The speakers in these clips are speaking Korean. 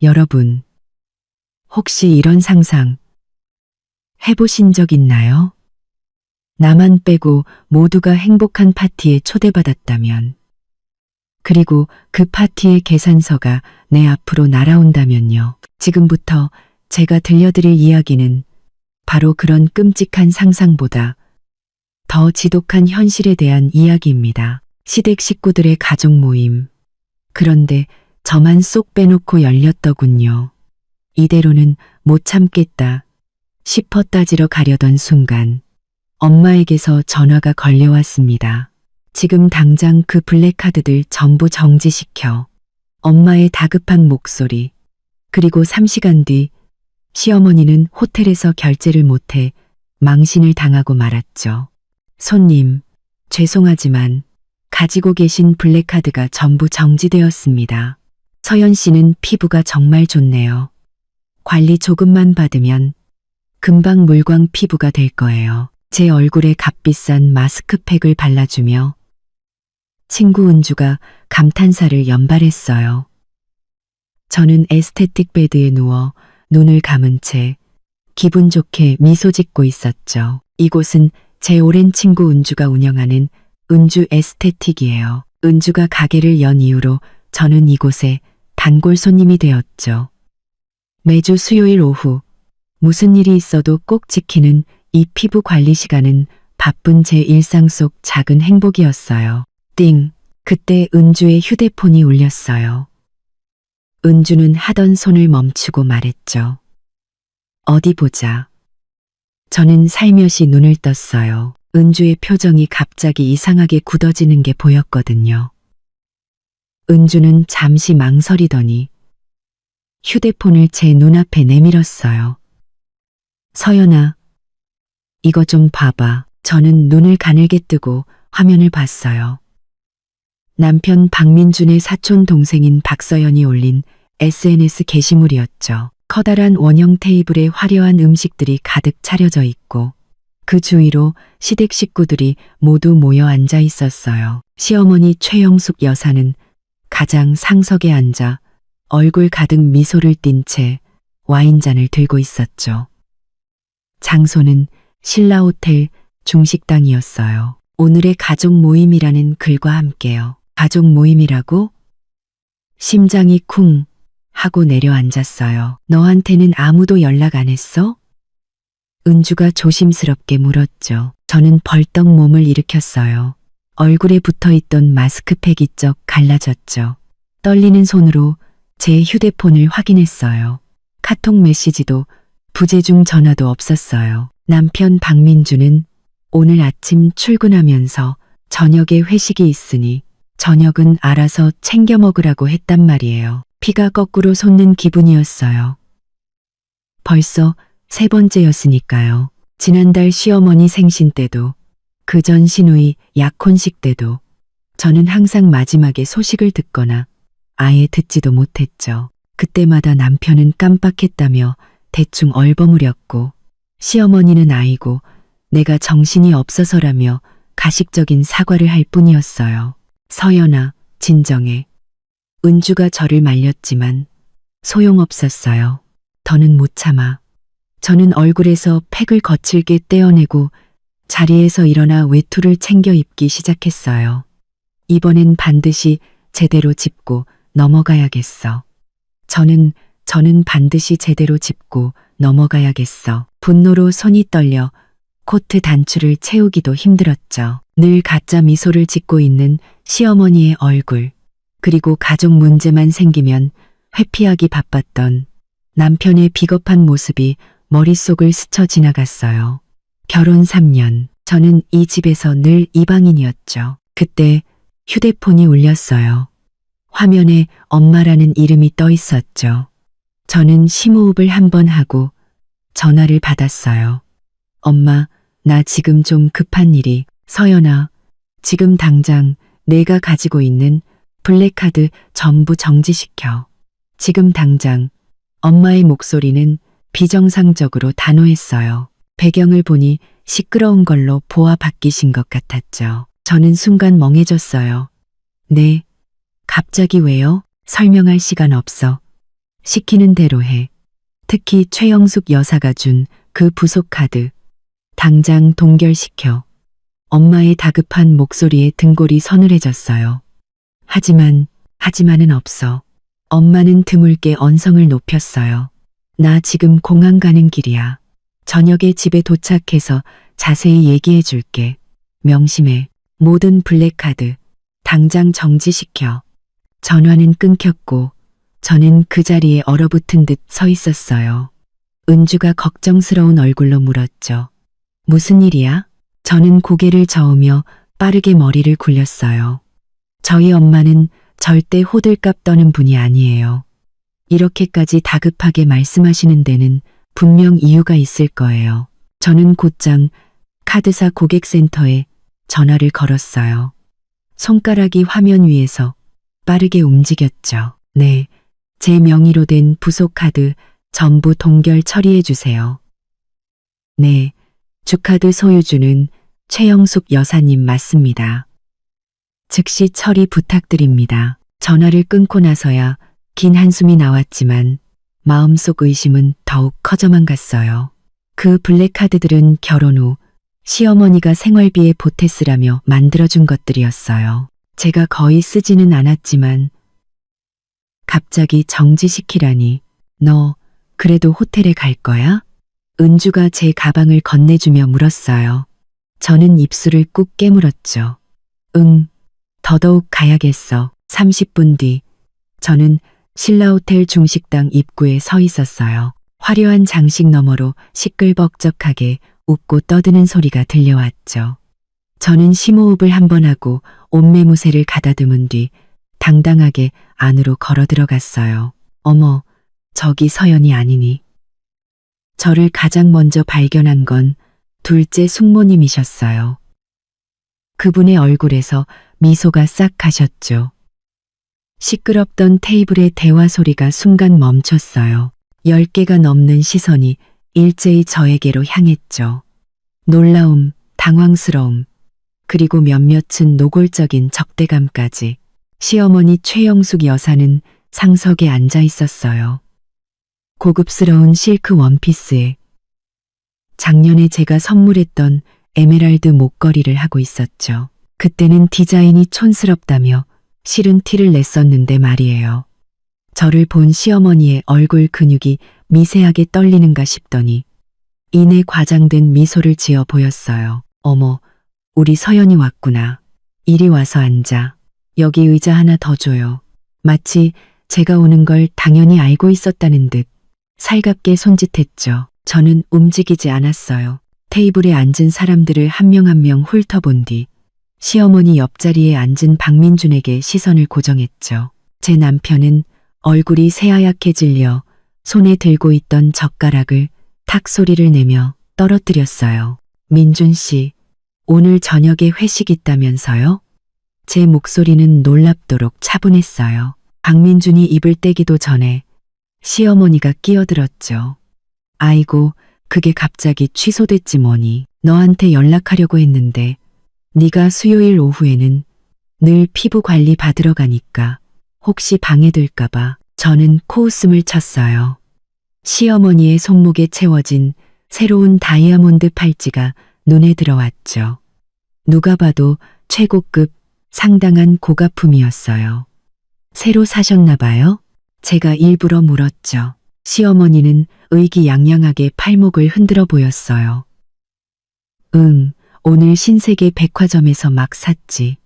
여러분, 혹시 이런 상상 해보신 적 있나요? 나만 빼고 모두가 행복한 파티에 초대받았다면, 그리고 그 파티의 계산서가 내 앞으로 날아온다면요. 지금부터 제가 들려드릴 이야기는 바로 그런 끔찍한 상상보다 더 지독한 현실에 대한 이야기입니다. 시댁 식구들의 가족 모임. 그런데 저만 쏙 빼놓고 열렸더군요. 이대로는 못 참겠다 싶어 따지러 가려던 순간 엄마에게서 전화가 걸려왔습니다. 지금 당장 그 블랙카드들 전부 정지시켜. 엄마의 다급한 목소리. 그리고 3시간 뒤 시어머니는 호텔에서 결제를 못해 망신을 당하고 말았죠. 손님, 죄송하지만 가지고 계신 블랙카드가 전부 정지되었습니다. 서연 씨는 피부가 정말 좋네요. 관리 조금만 받으면 금방 물광 피부가 될 거예요. 제 얼굴에 값비싼 마스크팩을 발라주며 친구 은주가 감탄사를 연발했어요. 저는 에스테틱 베드에 누워 눈을 감은 채 기분 좋게 미소 짓고 있었죠. 이곳은 제 오랜 친구 은주가 운영하는 은주 에스테틱이에요. 은주가 가게를 연 이후로 저는 이곳에 단골 손님이 되었죠. 매주 수요일 오후 무슨 일이 있어도 꼭 지키는 이 피부 관리 시간은 바쁜 제 일상 속 작은 행복이었어요. 띵! 그때 은주의 휴대폰이 울렸어요. 은주는 하던 손을 멈추고 말했죠. 어디 보자. 저는 살며시 눈을 떴어요. 은주의 표정이 갑자기 이상하게 굳어지는 게 보였거든요. 은주는 잠시 망설이더니 휴대폰을 제 눈앞에 내밀었어요. 서연아, 이거 좀 봐봐. 저는 눈을 가늘게 뜨고 화면을 봤어요. 남편 박민준의 사촌 동생인 박서연이 올린 SNS 게시물이었죠. 커다란 원형 테이블에 화려한 음식들이 가득 차려져 있고 그 주위로 시댁 식구들이 모두 모여 앉아 있었어요. 시어머니 최영숙 여사는 가장 상석에 앉아 얼굴 가득 미소를 띤 채 와인잔을 들고 있었죠. 장소는 신라호텔 중식당이었어요. 오늘의 가족 모임이라는 글과 함께요. 가족 모임이라고? 심장이 쿵 하고 내려앉았어요. 너한테는 아무도 연락 안 했어? 은주가 조심스럽게 물었죠. 저는 벌떡 몸을 일으켰어요. 얼굴에 붙어있던 마스크팩이 쩍 갈라졌죠. 떨리는 손으로 제 휴대폰을 확인했어요. 카톡 메시지도 부재중 전화도 없었어요. 남편 박민주는 오늘 아침 출근하면서 저녁에 회식이 있으니 저녁은 알아서 챙겨 먹으라고 했단 말이에요. 피가 거꾸로 솟는 기분이었어요. 벌써 3번째였으니까요. 지난달 시어머니 생신 때도, 그전 시누이 약혼식 때도 저는 항상 마지막에 소식을 듣거나 아예 듣지도 못했죠. 그때마다 남편은 깜빡했다며 대충 얼버무렸고 시어머니는 아이고 내가 정신이 없어서라며 가식적인 사과를 할 뿐이었어요. 서연아, 진정해. 은주가 저를 말렸지만 소용없었어요. 더는 못 참아. 저는 얼굴에서 팩을 거칠게 떼어내고 자리에서 일어나 외투를 챙겨 입기 시작했어요. 이번엔 반드시 제대로 짚고 넘어가야겠어. 저는 반드시 제대로 짚고 넘어가야겠어. 분노로 손이 떨려 코트 단추를 채우기도 힘들었죠. 늘 가짜 미소를 짓고 있는 시어머니의 얼굴, 그리고 가족 문제만 생기면 회피하기 바빴던 남편의 비겁한 모습이 머릿속을 스쳐 지나갔어요. 결혼 3년, 저는 이 집에서 늘 이방인이었죠. 그때 휴대폰이 울렸어요. 화면에 엄마라는 이름이 떠 있었죠. 저는 심호흡을 한번 하고 전화를 받았어요. 엄마, 나 지금 좀 급한 일이. 서연아, 지금 당장 내가 가지고 있는 블랙카드 전부 정지시켜. 지금 당장. 엄마의 목소리는 비정상적으로 단호했어요. 배경을 보니 시끄러운 걸로 보아 바뀌신 것 같았죠. 저는 순간 멍해졌어요. 네. 갑자기 왜요? 설명할 시간 없어. 시키는 대로 해. 특히 최영숙 여사가 준 그 부속 카드. 당장 동결시켜. 엄마의 다급한 목소리에 등골이 서늘해졌어요. 하지만은 없어. 엄마는 드물게 언성을 높였어요. 나 지금 공항 가는 길이야. 저녁에 집에 도착해서 자세히 얘기해 줄게. 명심해. 모든 블랙카드 당장 정지시켜. 전화는 끊겼고 저는 그 자리에 얼어붙은 듯 서 있었어요. 은주가 걱정스러운 얼굴로 물었죠. 무슨 일이야? 저는 고개를 저으며 빠르게 머리를 굴렸어요. 저희 엄마는 절대 호들갑 떠는 분이 아니에요. 이렇게까지 다급하게 말씀하시는 데는 분명 이유가 있을 거예요. 저는 곧장 카드사 고객센터에 전화를 걸었어요. 손가락이 화면 위에서 빠르게 움직였죠. 네, 제 명의로 된 부속 카드 전부 동결 처리해 주세요. 네, 주카드 소유주는 최영숙 여사님 맞습니다. 즉시 처리 부탁드립니다. 전화를 끊고 나서야 긴 한숨이 나왔지만 마음속 의심은 더욱 커져만 갔어요. 그 블랙카드들은 결혼 후 시어머니가 생활비에 보태쓰라며 만들어준 것들이었어요. 제가 거의 쓰지는 않았지만 갑자기 정지시키라니. 너 그래도 호텔에 갈 거야? 은주가 제 가방을 건네주며 물었어요. 저는 입술을 꾹 깨물었죠. 응, 더더욱 가야겠어. 30분 뒤 저는 신라호텔 중식당 입구에 서 있었어요. 화려한 장식 너머로 시끌벅적하게 웃고 떠드는 소리가 들려왔죠. 저는 심호흡을 한번 하고 옷매무새를 가다듬은 뒤 당당하게 안으로 걸어 들어갔어요. 어머, 저기 서연이 아니니. 저를 가장 먼저 발견한 건 둘째 숙모님이셨어요. 그분의 얼굴에서 미소가 싹 가셨죠. 시끄럽던 테이블의 대화 소리가 순간 멈췄어요. 10개가 넘는 시선이 일제히 저에게로 향했죠. 놀라움, 당황스러움, 그리고 몇몇은 노골적인 적대감까지. 시어머니 최영숙 여사는 상석에 앉아 있었어요. 고급스러운 실크 원피스에 작년에 제가 선물했던 에메랄드 목걸이를 하고 있었죠. 그때는 디자인이 촌스럽다며 싫은 티를 냈었는데 말이에요. 저를 본 시어머니의 얼굴 근육이 미세하게 떨리는가 싶더니 이내 과장된 미소를 지어 보였어요. 어머, 우리 서연이 왔구나. 이리 와서 앉아. 여기 의자 하나 더 줘요. 마치 제가 오는 걸 당연히 알고 있었다는 듯 살갑게 손짓했죠. 저는 움직이지 않았어요. 테이블에 앉은 사람들을 한 명 한 명 훑어본 뒤 시어머니 옆자리에 앉은 박민준에게 시선을 고정했죠. 제 남편은 얼굴이 새하얗게 질려 손에 들고 있던 젓가락을 탁 소리를 내며 떨어뜨렸어요. 민준 씨, 오늘 저녁에 회식 있다면서요? 제 목소리는 놀랍도록 차분했어요. 박민준이 입을 떼기도 전에 시어머니가 끼어들었죠. 아이고, 그게 갑자기 취소됐지 뭐니. 너한테 연락하려고 했는데 네가 수요일 오후에는 늘 피부 관리 받으러 가니까 혹시 방해될까봐. 저는 코웃음을 쳤어요. 시어머니의 손목에 채워진 새로운 다이아몬드 팔찌가 눈에 들어왔죠. 누가 봐도 최고급 상당한 고가품이었어요. 새로 사셨나 봐요? 제가 일부러 물었죠. 시어머니는 의기양양하게 팔목을 흔들어 보였어요. 응, 오늘 신세계 백화점에서 막 샀지.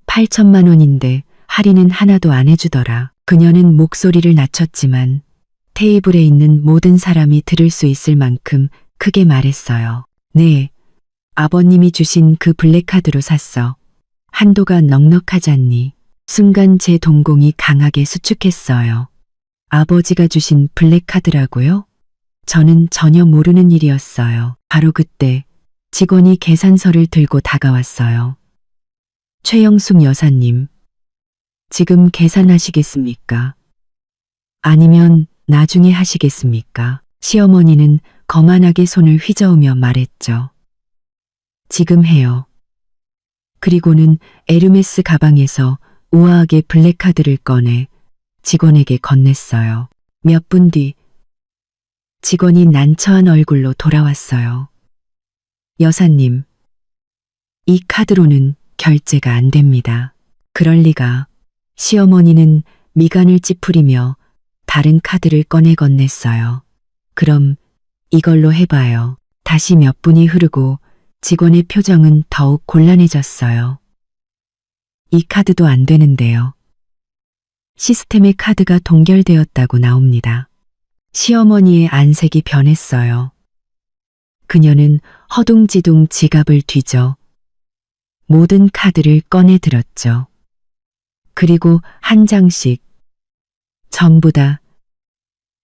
8천만 원인데 할인은 하나도 안 해주더라. 그녀는 목소리를 낮췄지만 테이블에 있는 모든 사람이 들을 수 있을 만큼 크게 말했어요. 네, 아버님이 주신 그 블랙카드로 샀어. 한도가 넉넉하잖니. 순간 제 동공이 강하게 수축했어요. 아버지가 주신 블랙카드라고요? 저는 전혀 모르는 일이었어요. 바로 그때 직원이 계산서를 들고 다가왔어요. 최영숙 여사님, 지금 계산하시겠습니까? 아니면 나중에 하시겠습니까? 시어머니는 거만하게 손을 휘저으며 말했죠. 지금 해요. 그리고는 에르메스 가방에서 우아하게 블랙카드를 꺼내 직원에게 건넸어요. 몇 분 뒤 직원이 난처한 얼굴로 돌아왔어요. 여사님, 이 카드로는 결제가 안 됩니다. 그럴 리가. 시어머니는 미간을 찌푸리며 다른 카드를 꺼내 건넸어요. 그럼 이걸로 해봐요. 다시 몇 분이 흐르고 직원의 표정은 더욱 곤란해졌어요. 이 카드도 안 되는데요. 시스템에 카드가 동결되었다고 나옵니다. 시어머니의 안색이 변했어요. 그녀는 허둥지둥 지갑을 뒤져 모든 카드를 꺼내 들었죠. 그리고 한 장씩 전부 다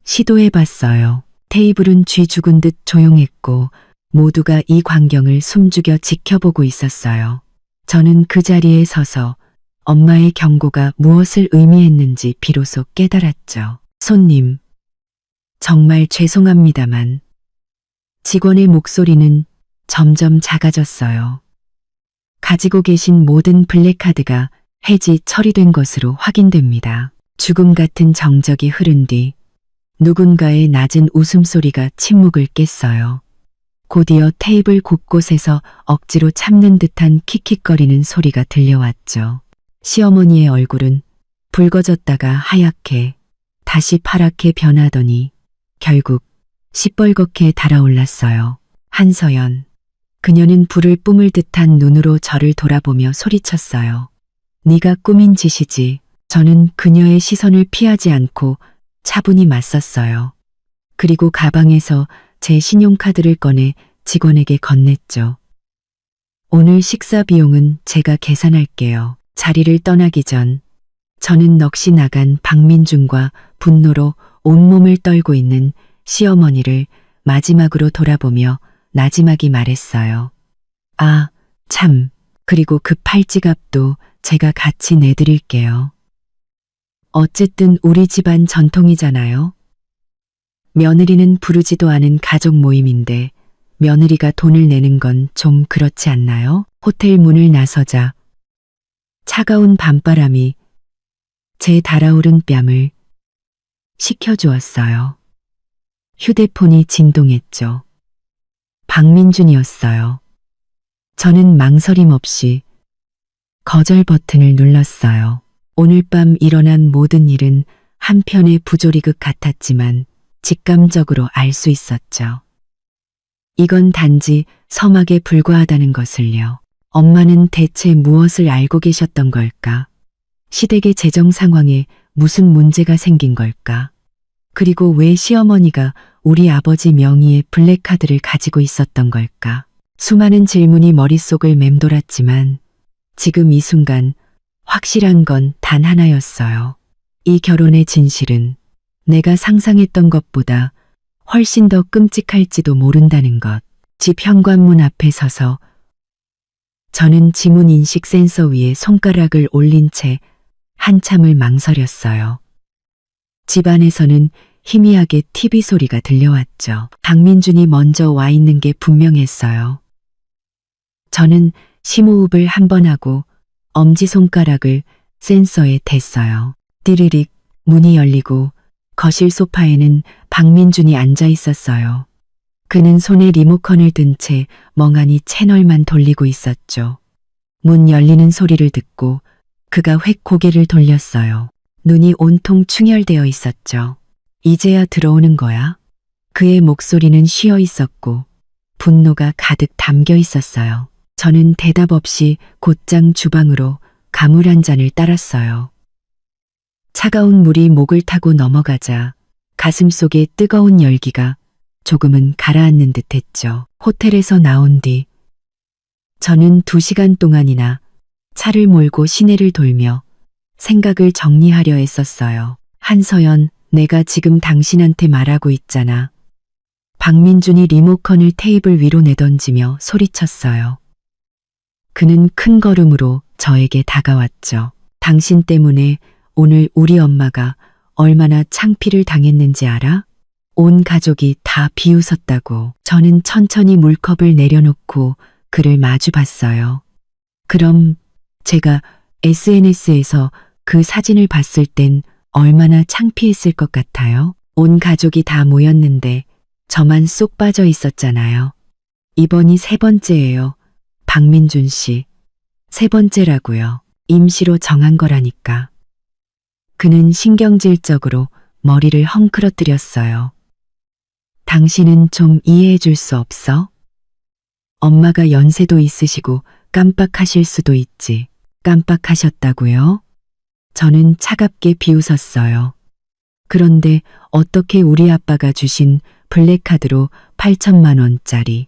시도해봤어요. 테이블은 쥐 죽은 듯 조용했고 모두가 이 광경을 숨죽여 지켜보고 있었어요. 저는 그 자리에 서서 엄마의 경고가 무엇을 의미했는지 비로소 깨달았죠. 손님, 정말 죄송합니다만 직원의 목소리는 점점 작아졌어요. 가지고 계신 모든 블랙카드가 해지 처리된 것으로 확인됩니다. 죽음 같은 정적이 흐른 뒤 누군가의 낮은 웃음소리가 침묵을 깼어요. 곧이어 테이블 곳곳에서 억지로 참는 듯한 킥킥거리는 소리가 들려왔죠. 시어머니의 얼굴은 붉어졌다가 하얗게 다시 파랗게 변하더니 결국 시뻘겋게 달아올랐어요. 한서연. 그녀는 불을 뿜을 듯한 눈으로 저를 돌아보며 소리쳤어요. 네가 꾸민 짓이지. 저는 그녀의 시선을 피하지 않고 차분히 맞섰어요. 그리고 가방에서 제 신용카드를 꺼내 직원에게 건넸죠. 오늘 식사 비용은 제가 계산할게요. 자리를 떠나기 전 저는 넋이 나간 박민준과 분노로 온몸을 떨고 있는 시어머니를 마지막으로 돌아보며 나지막이 말했어요. 아, 참. 그리고 그 팔찌값도 제가 같이 내드릴게요. 어쨌든 우리 집안 전통이잖아요. 며느리는 부르지도 않은 가족 모임인데 며느리가 돈을 내는 건 좀 그렇지 않나요? 호텔 문을 나서자 차가운 밤바람이 제 달아오른 뺨을 식혀주었어요. 휴대폰이 진동했죠. 박민준이었어요. 저는 망설임 없이 거절 버튼을 눌렀어요. 오늘 밤 일어난 모든 일은 한편의 부조리극 같았지만 직감적으로 알 수 있었죠. 이건 단지 서막에 불과하다는 것을요. 엄마는 대체 무엇을 알고 계셨던 걸까? 시댁의 재정 상황에 무슨 문제가 생긴 걸까? 그리고 왜 시어머니가 우리 아버지 명의의 블랙카드를 가지고 있었던 걸까? 수많은 질문이 머릿속을 맴돌았지만 지금 이 순간 확실한 건 단 하나였어요. 이 결혼의 진실은 내가 상상했던 것보다 훨씬 더 끔찍할지도 모른다는 것. 집 현관문 앞에 서서 저는 지문 인식 센서 위에 손가락을 올린 채 한참을 망설였어요. 집 안에서는 희미하게 TV 소리가 들려왔죠. 박민준이 먼저 와 있는 게 분명했어요. 저는 심호흡을 한 번 하고 엄지손가락을 센서에 댔어요. 띠르릭 문이 열리고 거실 소파에는 박민준이 앉아 있었어요. 그는 손에 리모컨을 든 채 멍하니 채널만 돌리고 있었죠. 문 열리는 소리를 듣고 그가 획 고개를 돌렸어요. 눈이 온통 충혈되어 있었죠. 이제야 들어오는 거야? 그의 목소리는 쉬어 있었고 분노가 가득 담겨 있었어요. 저는 대답 없이 곧장 주방으로 가물 한 잔을 따랐어요. 차가운 물이 목을 타고 넘어가자 가슴속에 뜨거운 열기가 조금은 가라앉는 듯 했죠. 호텔에서 나온 뒤 저는 2시간 동안이나 차를 몰고 시내를 돌며 생각을 정리하려 했었어요. 한서연, 내가 지금 당신한테 말하고 있잖아. 박민준이 리모컨을 테이블 위로 내던지며 소리쳤어요. 그는 큰 걸음으로 저에게 다가왔죠. 당신 때문에 오늘 우리 엄마가 얼마나 창피를 당했는지 알아? 온 가족이 다 비웃었다고. 저는 천천히 물컵을 내려놓고 그를 마주 봤어요. 그럼 제가 SNS에서 그 사진을 봤을 땐 얼마나 창피했을 것 같아요. 온 가족이 다 모였는데 저만 쏙 빠져 있었잖아요. 이번이 세 번째예요. 박민준 씨. 세 번째라고요. 임시로 정한 거라니까. 그는 신경질적으로 머리를 헝클어뜨렸어요. 당신은 좀 이해해 줄 수 없어? 엄마가 연세도 있으시고 깜빡하실 수도 있지. 깜빡하셨다고요? 저는 차갑게 비웃었어요. 그런데 어떻게 우리 아빠가 주신 블랙카드로 8천만 원짜리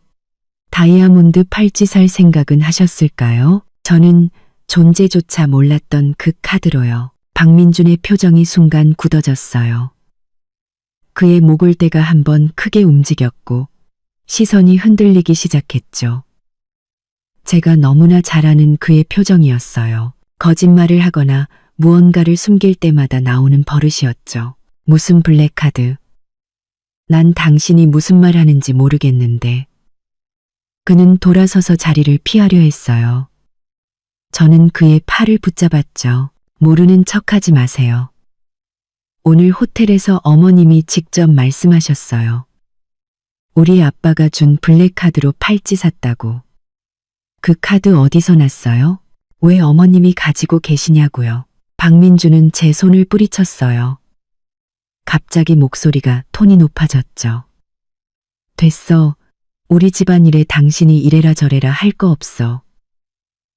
다이아몬드 팔찌 살 생각은 하셨을까요? 저는 존재조차 몰랐던 그 카드로요. 박민준의 표정이 순간 굳어졌어요. 그의 목을대가 한번 크게 움직였고 시선이 흔들리기 시작했죠. 제가 너무나 잘 아는 그의 표정이었어요. 거짓말을 하거나 무언가를 숨길 때마다 나오는 버릇이었죠. 무슨 블랙카드? 난 당신이 무슨 말 하는지 모르겠는데. 그는 돌아서서 자리를 피하려 했어요. 저는 그의 팔을 붙잡았죠. 모르는 척하지 마세요. 오늘 호텔에서 어머님이 직접 말씀하셨어요. 우리 아빠가 준 블랙카드로 팔찌 샀다고. 그 카드 어디서 났어요? 왜 어머님이 가지고 계시냐고요. 박민주는 제 손을 뿌리쳤어요. 갑자기 목소리가 톤이 높아졌죠. 됐어. 우리 집안일에 당신이 이래라 저래라 할 거 없어.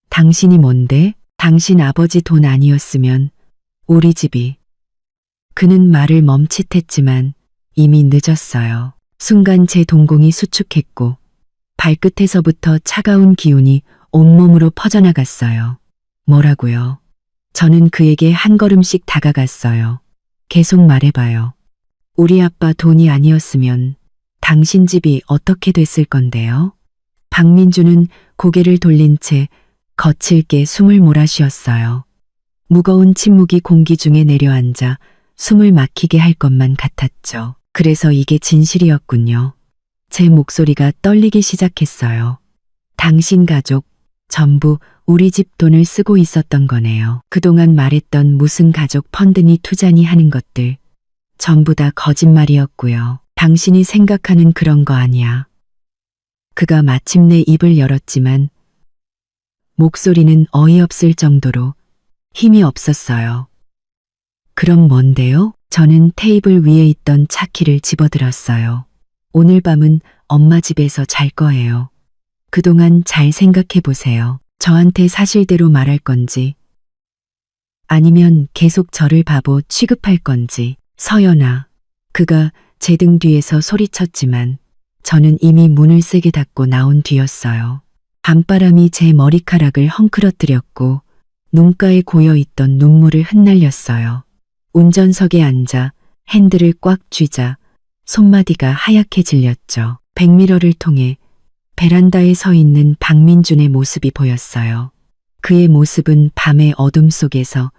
당신이 뭔데? 당신 아버지 돈 아니었으면 우리 집이. 그는 말을 멈칫했지만 이미 늦었어요. 순간 제 동공이 수축했고 발끝에서부터 차가운 기운이 온몸으로 퍼져나갔어요. 뭐라고요? 저는 그에게 한 걸음씩 다가갔어요. 계속 말해봐요. 우리 아빠 돈이 아니었으면 당신 집이 어떻게 됐을 건데요? 박민주는 고개를 돌린 채 거칠게 숨을 몰아쉬었어요. 무거운 침묵이 공기 중에 내려앉아 숨을 막히게 할 것만 같았죠. 그래서 이게 진실이었군요. 제 목소리가 떨리기 시작했어요. 당신 가족, 전부 우리 집 돈을 쓰고 있었던 거네요. 그동안 말했던 무슨 가족 펀드니 투자니 하는 것들, 전부 다 거짓말이었고요. 당신이 생각하는 그런 거 아니야. 그가 마침내 입을 열었지만 목소리는 어이없을 정도로 힘이 없었어요. 그럼 뭔데요? 저는 테이블 위에 있던 차키를 집어들었어요. 오늘 밤은 엄마 집에서 잘 거예요. 그동안 잘 생각해 보세요. 저한테 사실대로 말할 건지 아니면 계속 저를 바보 취급할 건지. 서연아. 그가 제 등 뒤에서 소리쳤지만 저는 이미 문을 세게 닫고 나온 뒤였어요. 밤바람이 제 머리카락을 헝클어뜨렸고 눈가에 고여있던 눈물을 흩날렸어요. 운전석에 앉아 핸들을 꽉 쥐자 손마디가 하얗게 질렸죠. 백미러를 통해 베란다에 서 있는 박민준의 모습이 보였어요. 그의 모습은 밤의 어둠 속에서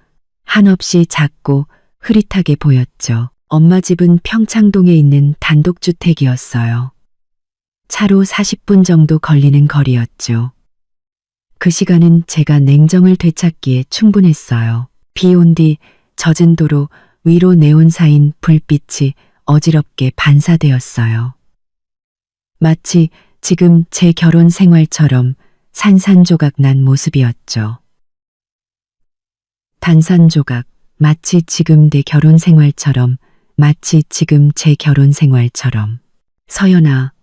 한없이 작고 흐릿하게 보였죠. 엄마 집은 평창동에 있는 단독주택이었어요. 차로 40분 정도 걸리는 거리였죠. 그 시간은 제가 냉정을 되찾기에 충분했어요. 비 온 뒤 젖은 도로 위로 네온사인 불빛이 어지럽게 반사되었어요. 마치 지금 제 결혼 생활처럼 산산조각 난 모습이었죠. 단산조각, 마치 지금 내 결혼 생활처럼, 마치 지금 제 결혼 생활처럼. 서연아,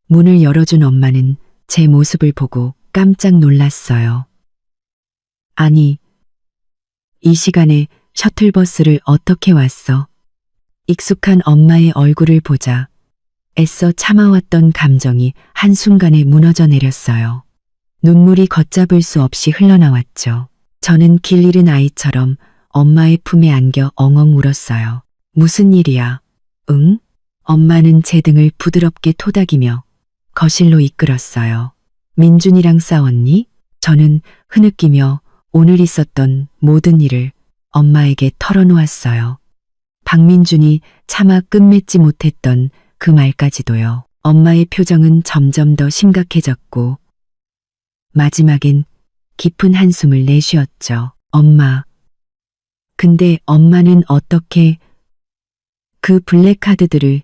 문을 열어준 엄마는 제 모습을 보고 깜짝 놀랐어요. 아니, 이 시간에 셔틀버스를 어떻게 왔어? 익숙한 엄마의 얼굴을 보자 애써 참아왔던 감정이 한순간에 무너져 내렸어요. 눈물이 걷잡을 수 없이 흘러나왔죠. 저는 길 잃은 아이처럼 엄마의 품에 안겨 엉엉 울었어요. 무슨 일이야? 응? 엄마는 제 등을 부드럽게 토닥이며 거실로 이끌었어요. 민준이랑 싸웠니? 저는 흐느끼며 오늘 있었던 모든 일을 엄마에게 털어놓았어요. 박민준이 차마 끝맺지 못했던 그 말까지도요. 엄마의 표정은 점점 더 심각해졌고 마지막엔 깊은 한숨을 내쉬었죠. 엄마. 근데 엄마는 어떻게 그 블랙카드들을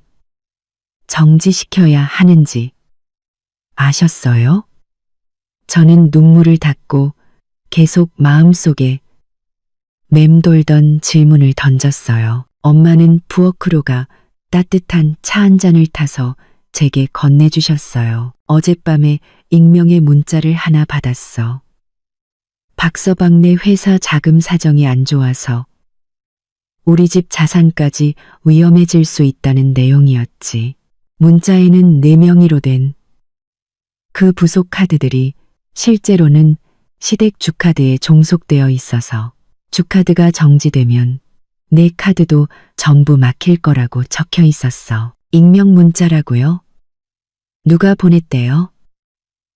정지시켜야 하는지 아셨어요? 저는 눈물을 닦고 계속 마음속에 맴돌던 질문을 던졌어요. 엄마는 부엌으로 가 따뜻한 차 한 잔을 타서 제게 건네주셨어요. 어젯밤에 익명의 문자를 하나 받았어. 박서방네 회사 자금 사정이 안 좋아서 우리 집 자산까지 위험해질 수 있다는 내용이었지. 문자에는 4명의로 된 그 부속 카드들이 실제로는 시댁 주카드에 종속되어 있어서 주카드가 정지되면 내 카드도 전부 막힐 거라고 적혀 있었어. 익명 문자라고요? 누가 보냈대요?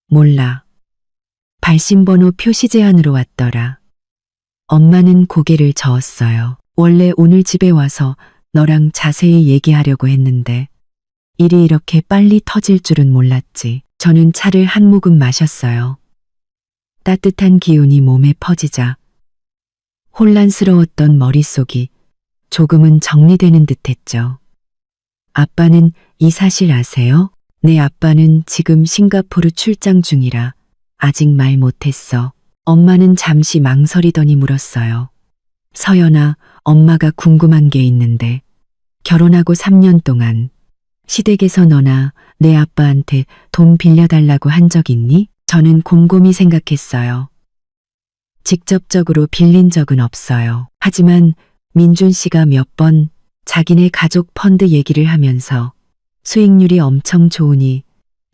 몰라. 발신번호 표시 제한으로 왔더라. 엄마는 고개를 저었어요. 원래 오늘 집에 와서 너랑 자세히 얘기하려고 했는데 일이 이렇게 빨리 터질 줄은 몰랐지. 저는 차를 한 모금 마셨어요. 따뜻한 기운이 몸에 퍼지자 혼란스러웠던 머릿속이 조금은 정리되는 듯했죠. 아빠는 이 사실 아세요? 내 아빠는 지금 싱가포르 출장 중이라 아직 말 못했어. 엄마는 잠시 망설이더니 물었어요. 서연아, 엄마가 궁금한 게 있는데 결혼하고 3년 동안 시댁에서 너나 내 아빠한테 돈 빌려달라고 한 적 있니? 저는 곰곰이 생각했어요. 직접적으로 빌린 적은 없어요. 하지만 민준 씨가 몇 번 자기네 가족 펀드 얘기를 하면서 수익률이 엄청 좋으니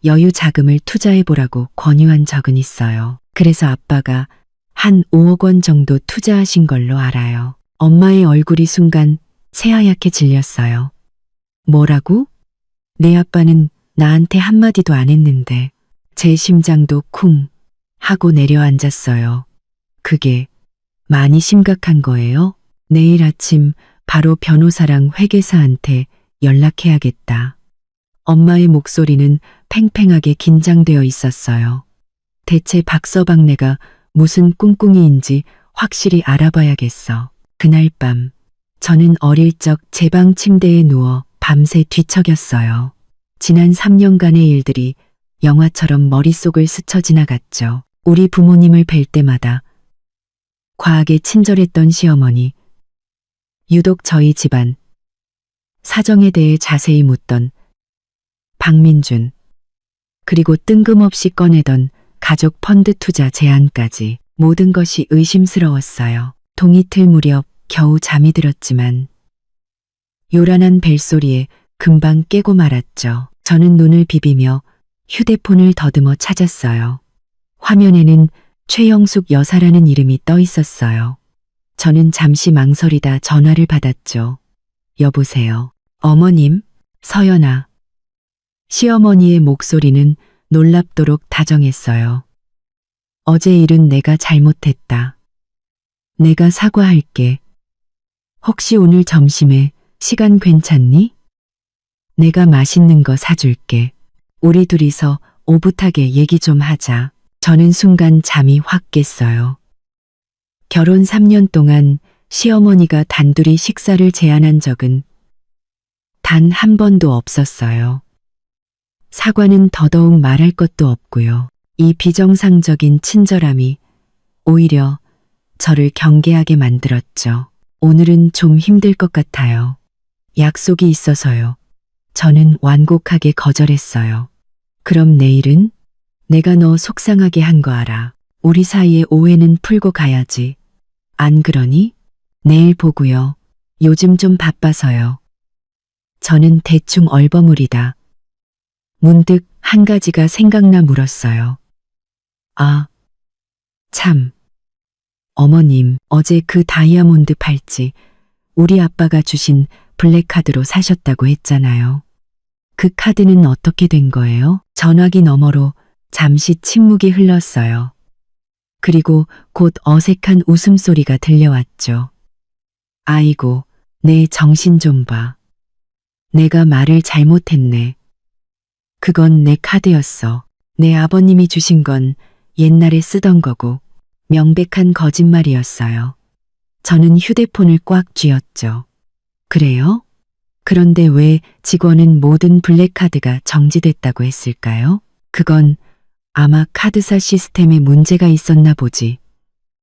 여유 자금을 투자해보라고 권유한 적은 있어요. 그래서 아빠가 한 5억 원 정도 투자하신 걸로 알아요. 엄마의 얼굴이 순간 새하얗게 질렸어요. 뭐라고? 내 아빠는 나한테 한마디도 안 했는데 제 심장도 쿵 하고 내려앉았어요. 그게 많이 심각한 거예요? 내일 아침 바로 변호사랑 회계사한테 연락해야겠다. 엄마의 목소리는 팽팽하게 긴장되어 있었어요. 대체 박서방네가 무슨 꿍꿍이인지 확실히 알아봐야겠어. 그날 밤 저는 어릴 적 제 방 침대에 누워 밤새 뒤척였어요. 지난 3년간의 일들이 영화처럼 머릿속을 스쳐 지나갔죠. 우리 부모님을 뵐 때마다 과하게 친절했던 시어머니, 유독 저희 집안 사정에 대해 자세히 묻던 박민준, 그리고 뜬금없이 꺼내던 가족 펀드 투자 제안까지 모든 것이 의심스러웠어요. 동이틀 무렵 겨우 잠이 들었지만 요란한 벨소리에 금방 깨고 말았죠. 저는 눈을 비비며 휴대폰을 더듬어 찾았어요. 화면에는 최영숙 여사라는 이름이 떠 있었어요. 저는 잠시 망설이다 전화를 받았죠. 여보세요. 어머님, 서연아. 시어머니의 목소리는 놀랍도록 다정했어요. 어제 일은 내가 잘못했다. 내가 사과할게. 혹시 오늘 점심에 시간 괜찮니? 내가 맛있는 거 사줄게. 우리 둘이서 오붓하게 얘기 좀 하자. 저는 순간 잠이 확 깼어요. 결혼 3년 동안 시어머니가 단둘이 식사를 제안한 적은 단 한 번도 없었어요. 사과는 더더욱 말할 것도 없고요. 이 비정상적인 친절함이 오히려 저를 경계하게 만들었죠. 오늘은 좀 힘들 것 같아요. 약속이 있어서요. 저는 완곡하게 거절했어요. 그럼 내일은? 내가 너 속상하게 한 거 알아. 우리 사이의 오해는 풀고 가야지. 안 그러니? 내일 보고요. 요즘 좀 바빠서요. 저는 대충 얼버무리다 문득 한 가지가 생각나 물었어요. 아, 참. 어머님, 어제 그 다이아몬드 팔찌 우리 아빠가 주신 블랙카드로 사셨다고 했잖아요. 그 카드는 어떻게 된 거예요? 전화기 너머로 잠시 침묵이 흘렀어요. 그리고 곧 어색한 웃음소리가 들려왔죠. 아이고, 내 정신 좀 봐. 내가 말을 잘못했네. 그건 내 카드였어. 내 아버님이 주신 건 옛날에 쓰던 거고 명백한 거짓말이었어요. 저는 휴대폰을 꽉 쥐었죠. 그래요? 그런데 왜 직원은 모든 블랙카드가 정지됐다고 했을까요? 그건 아마 카드사 시스템에 문제가 있었나 보지.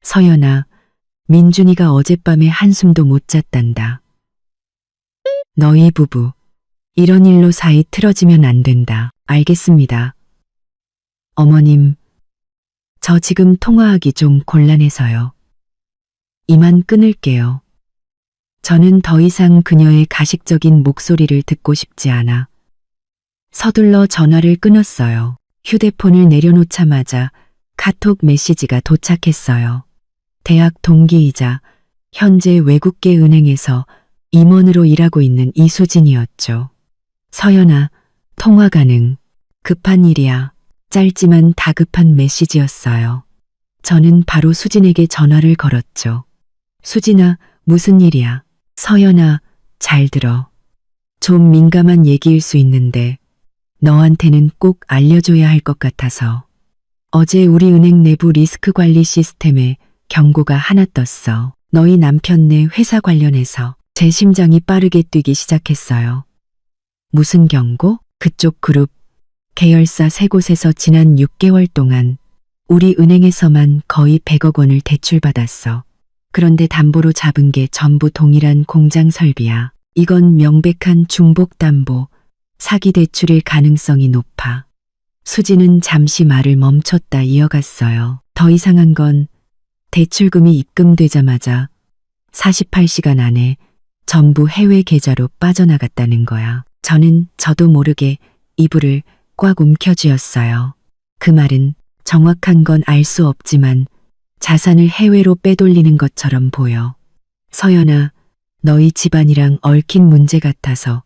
서연아, 민준이가 어젯밤에 한숨도 못 잤단다. 너희 부부, 이런 일로 사이 틀어지면 안 된다. 알겠습니다. 어머님, 저 지금 통화하기 좀 곤란해서요. 이만 끊을게요. 저는 더 이상 그녀의 가식적인 목소리를 듣고 싶지 않아 서둘러 전화를 끊었어요. 휴대폰을 내려놓자마자 카톡 메시지가 도착했어요. 대학 동기이자 현재 외국계 은행에서 임원으로 일하고 있는 이수진이었죠. 서연아, 통화 가능. 급한 일이야. 짧지만 다급한 메시지였어요. 저는 바로 수진에게 전화를 걸었죠. 수진아, 무슨 일이야? 서연아, 잘 들어. 좀 민감한 얘기일 수 있는데 너한테는 꼭 알려줘야 할 것 같아서. 어제 우리 은행 내부 리스크 관리 시스템에 경고가 하나 떴어. 너희 남편네 회사 관련해서 제 심장이 빠르게 뛰기 시작했어요. 무슨 경고? 그쪽 그룹, 계열사 세 곳에서 지난 6개월 동안 우리 은행에서만 거의 100억 원을 대출받았어. 그런데 담보로 잡은 게 전부 동일한 공장 설비야. 이건 명백한 중복담보, 사기 대출일 가능성이 높아. 수지는 잠시 말을 멈췄다 이어갔어요. 더 이상한 건 대출금이 입금되자마자 48시간 안에 전부 해외 계좌로 빠져나갔다는 거야. 저는 저도 모르게 이불을 꽉 움켜쥐었어요. 그 말은 정확한 건 알 수 없지만 자산을 해외로 빼돌리는 것처럼 보여. 서연아, 너희 집안이랑 얽힌 문제 같아서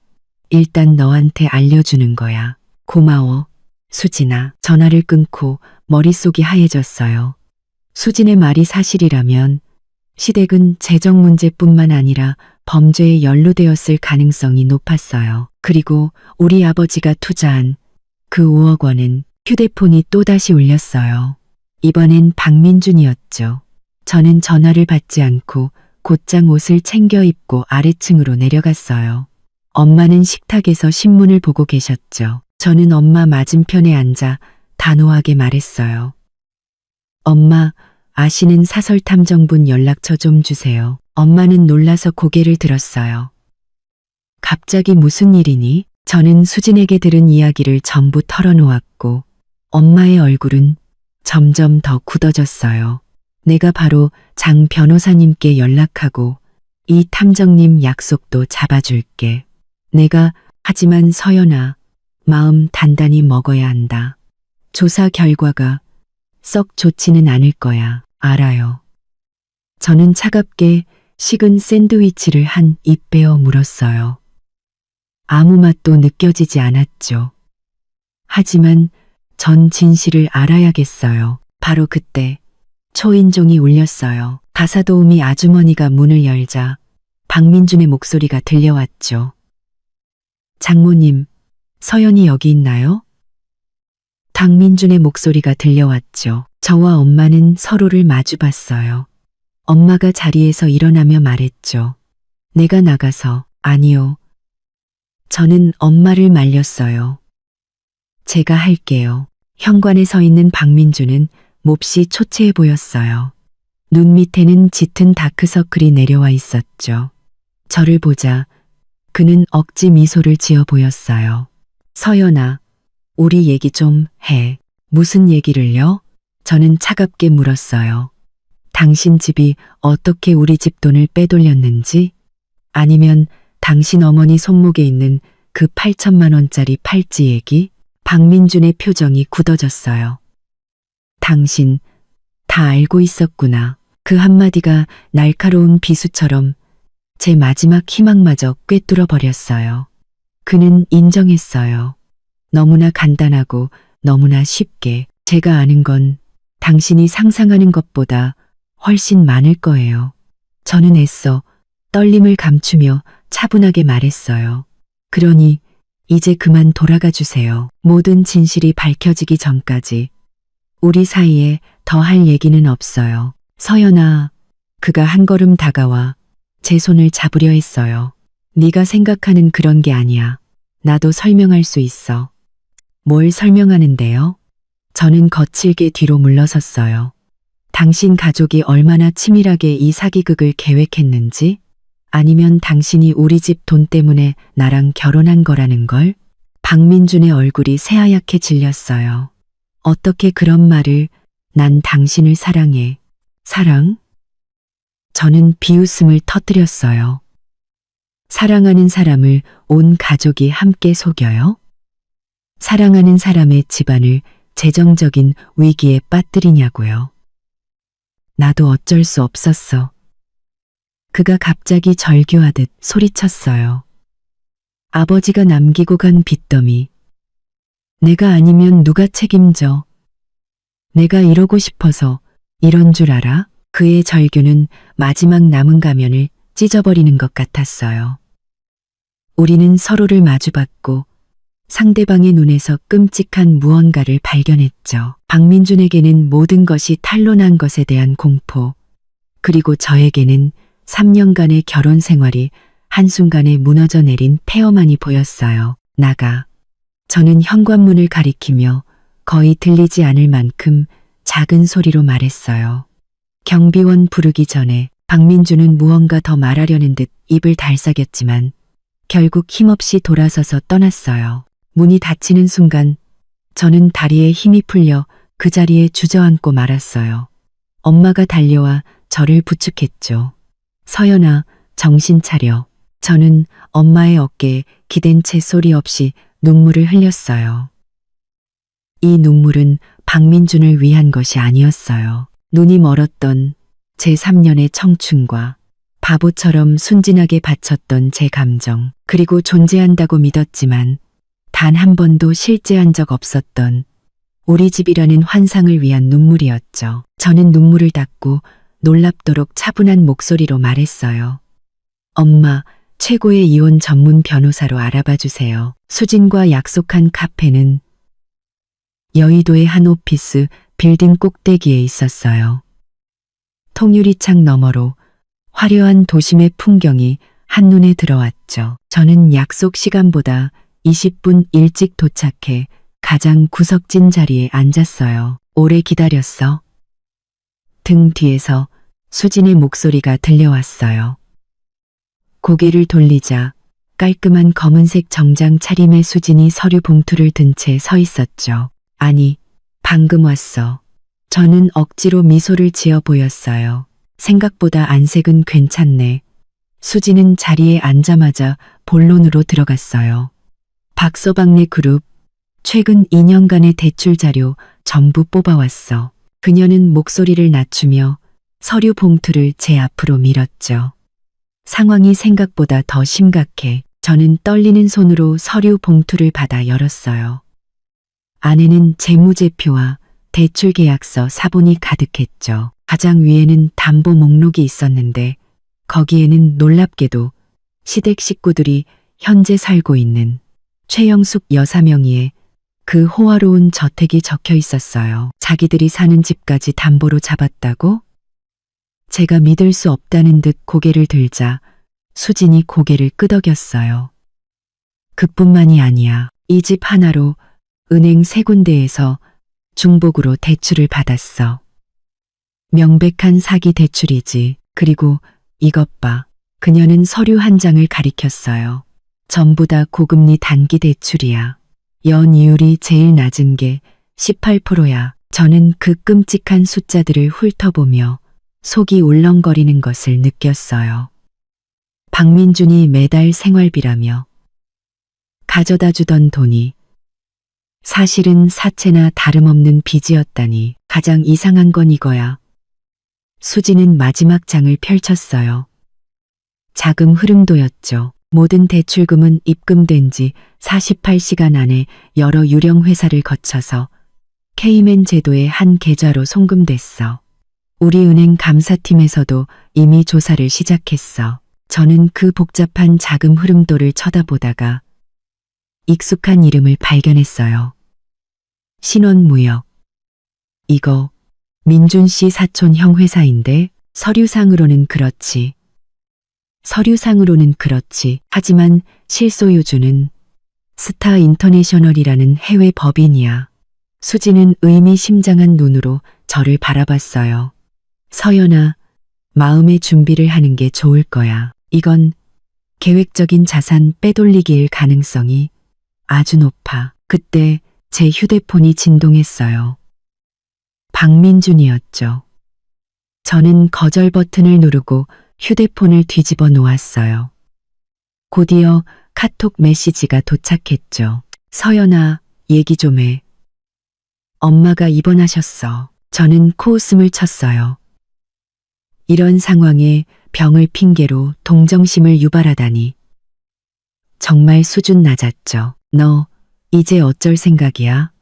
일단 너한테 알려주는 거야. 고마워. 수진아. 전화를 끊고 머릿속이 하얘졌어요. 수진의 말이 사실이라면 시댁은 재정 문제뿐만 아니라 범죄에 연루되었을 가능성이 높았어요. 그리고 우리 아버지가 투자한 그 5억 원은 휴대폰이 또다시 울렸어요. 이번엔 박민준이었죠. 저는 전화를 받지 않고 곧장 옷을 챙겨 입고 아래층으로 내려갔어요. 엄마는 식탁에서 신문을 보고 계셨죠. 저는 엄마 맞은편에 앉아 단호하게 말했어요. 엄마, 아시는 사설탐정분 연락처 좀 주세요. 엄마는 놀라서 고개를 들었어요. 갑자기 무슨 일이니? 저는 수진에게 들은 이야기를 전부 털어놓았고 엄마의 얼굴은 점점 더 굳어졌어요. 내가 바로 장 변호사님께 연락하고 이 탐정님 약속도 잡아줄게. 하지만 서연아, 마음 단단히 먹어야 한다. 조사 결과가 썩 좋지는 않을 거야. 알아요. 저는 차갑게 식은 샌드위치를 한 입 베어 물었어요. 아무 맛도 느껴지지 않았죠. 하지만 전 진실을 알아야겠어요. 바로 그때 초인종이 울렸어요. 가사도우미 아주머니가 문을 열자 박민준의 목소리가 들려왔죠. 장모님, 서연이 여기 있나요? 박민준의 목소리가 들려왔죠. 저와 엄마는 서로를 마주봤어요. 엄마가 자리에서 일어나며 말했죠. 내가 나가서. 아니요. 저는 엄마를 말렸어요. 제가 할게요. 현관에 서 있는 박민준은 몹시 초췌해 보였어요. 눈 밑에는 짙은 다크서클이 내려와 있었죠. 저를 보자 그는 억지 미소를 지어 보였어요. 서연아, 우리 얘기 좀 해. 무슨 얘기를요? 저는 차갑게 물었어요. 당신 집이 어떻게 우리 집 돈을 빼돌렸는지, 아니면 당신 어머니 손목에 있는 그 8천만 원짜리 팔찌 얘기? 박민준의 표정이 굳어졌어요. 당신 다 알고 있었구나. 그 한마디가 날카로운 비수처럼 제 마지막 희망마저 꿰뚫어 버렸어요. 그는 인정했어요. 너무나 간단하고 너무나 쉽게. 제가 아는 건 당신이 상상하는 것보다 훨씬 많을 거예요. 저는 애써 떨림을 감추며 차분하게 말했어요. 그러니 이제 그만 돌아가 주세요. 모든 진실이 밝혀지기 전까지 우리 사이에 더 할 얘기는 없어요. 서연아, 그가 한 걸음 다가와 제 손을 잡으려 했어요. 네가 생각하는 그런 게 아니야. 나도 설명할 수 있어. 뭘 설명하는데요? 저는 거칠게 뒤로 물러섰어요. 당신 가족이 얼마나 치밀하게 이 사기극을 계획했는지, 아니면 당신이 우리 집 돈 때문에 나랑 결혼한 거라는 걸? 박민준의 얼굴이 새하얗게 질렸어요. 어떻게 그런 말을, 난 당신을 사랑해. 사랑? 저는 비웃음을 터뜨렸어요. 사랑하는 사람을 온 가족이 함께 속여요? 사랑하는 사람의 집안을 재정적인 위기에 빠뜨리냐고요. 나도 어쩔 수 없었어. 그가 갑자기 절규하듯 소리쳤어요. 아버지가 남기고 간 빚더미. 내가 아니면 누가 책임져? 내가 이러고 싶어서 이런 줄 알아? 그의 절규는 마지막 남은 가면을 찢어버리는 것 같았어요. 우리는 서로를 마주봤고 상대방의 눈에서 끔찍한 무언가를 발견했죠. 박민준에게는 모든 것이 탄로난 것에 대한 공포, 그리고 저에게는 3년간의 결혼 생활이 한순간에 무너져 내린 폐허만이 보였어요. 나가. 저는 현관문을 가리키며 거의 들리지 않을 만큼 작은 소리로 말했어요. 경비원 부르기 전에. 박민준은 무언가 더 말하려는 듯 입을 달싹였지만 결국 힘없이 돌아서서 떠났어요. 문이 닫히는 순간 저는 다리에 힘이 풀려 그 자리에 주저앉고 말았어요. 엄마가 달려와 저를 부축했죠. 서연아, 정신 차려. 저는 엄마의 어깨에 기댄 채 소리 없이 눈물을 흘렸어요. 이 눈물은 박민준을 위한 것이 아니었어요. 눈이 멀었던 제 3년의 청춘과 바보처럼 순진하게 바쳤던 제 감정, 그리고 존재한다고 믿었지만 단 한 번도 실제한 적 없었던 우리 집이라는 환상을 위한 눈물이었죠. 저는 눈물을 닦고 놀랍도록 차분한 목소리로 말했어요. 엄마, 최고의 이혼 전문 변호사로 알아봐 주세요. 수진과 약속한 카페는 여의도의 한 오피스 빌딩 꼭대기에 있었어요. 통유리창 너머로 화려한 도심의 풍경이 한눈에 들어왔죠. 저는 약속 시간보다 20분 일찍 도착해 가장 구석진 자리에 앉았어요. 오래 기다렸어. 등 뒤에서 수진의 목소리가 들려왔어요. 고개를 돌리자 깔끔한 검은색 정장 차림의 수진이 서류 봉투를 든 채 서 있었죠. 아니, 방금 왔어. 저는 억지로 미소를 지어 보였어요. 생각보다 안색은 괜찮네. 수진은 자리에 앉자마자 본론으로 들어갔어요. 박서방네 그룹, 최근 2년간의 대출 자료 전부 뽑아왔어. 그녀는 목소리를 낮추며 서류 봉투를 제 앞으로 밀었죠. 상황이 생각보다 더 심각해. 저는 떨리는 손으로 서류 봉투를 받아 열었어요. 안에는 재무제표와 대출 계약서 사본이 가득했죠. 가장 위에는 담보 목록이 있었는데 거기에는 놀랍게도 시댁 식구들이 현재 살고 있는 최영숙 여사 명의의 그 호화로운 저택이 적혀 있었어요. 자기들이 사는 집까지 담보로 잡았다고? 제가 믿을 수 없다는 듯 고개를 들자 수진이 고개를 끄덕였어요. 그뿐만이 아니야. 이 집 하나로 은행 3군데에서 중복으로 대출을 받았어. 명백한 사기 대출이지. 그리고 이것 봐. 그녀는 서류 한 장을 가리켰어요. 전부 다 고금리 단기 대출이야. 연이율이 제일 낮은 게 18%야. 저는 그 끔찍한 숫자들을 훑어보며 속이 울렁거리는 것을 느꼈어요. 박민준이 매달 생활비라며 가져다 주던 돈이 사실은 사채나 다름없는 빚이었다니. 가장 이상한 건 이거야. 수지는 마지막 장을 펼쳤어요. 자금 흐름도였죠. 모든 대출금은 입금된 지 48시간 안에 여러 유령 회사를 거쳐서 K맨 제도의 한 계좌로 송금됐어. 우리 은행 감사팀에서도 이미 조사를 시작했어. 저는 그 복잡한 자금 흐름도를 쳐다보다가 익숙한 이름을 발견했어요. 신원무역. 이거 민준 씨 사촌 형 회사인데. 서류상으로는 그렇지. 서류상으로는 그렇지. 하지만 실소유주는 스타 인터내셔널이라는 해외 법인이야. 수지는 의미심장한 눈으로 저를 바라봤어요. 서연아, 마음의 준비를 하는 게 좋을 거야. 이건 계획적인 자산 빼돌리기일 가능성이 아주 높아. 그때 제 휴대폰이 진동했어요. 박민준이었죠. 저는 거절 버튼을 누르고 휴대폰을 뒤집어 놓았어요. 곧이어 카톡 메시지가 도착했죠. 서연아, 얘기 좀 해. 엄마가 입원하셨어. 저는 코웃음을 쳤어요. 이런 상황에 병을 핑계로 동정심을 유발하다니. 정말 수준 낮았죠. 너 이제 어쩔 생각이야?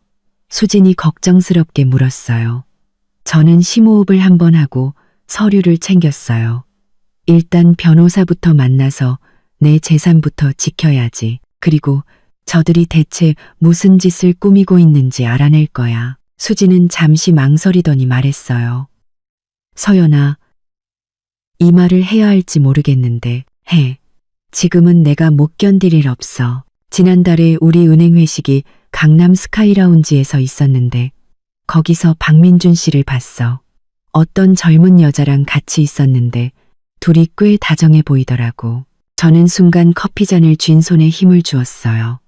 수진이 걱정스럽게 물었어요. 저는 심호흡을 한번 하고 서류를 챙겼어요. 일단 변호사부터 만나서 내 재산부터 지켜야지. 그리고 저들이 대체 무슨 짓을 꾸미고 있는지 알아낼 거야. 수지는 잠시 망설이더니 말했어요. 서연아, 이 말을 해야 할지 모르겠는데 해. 지금은 내가 못 견딜 일 없어. 지난달에 우리 은행 회식이 강남 스카이라운지에서 있었는데 거기서 박민준 씨를 봤어. 어떤 젊은 여자랑 같이 있었는데 둘이 꽤 다정해 보이더라고. 저는 순간 커피잔을 쥔 손에 힘을 주었어요.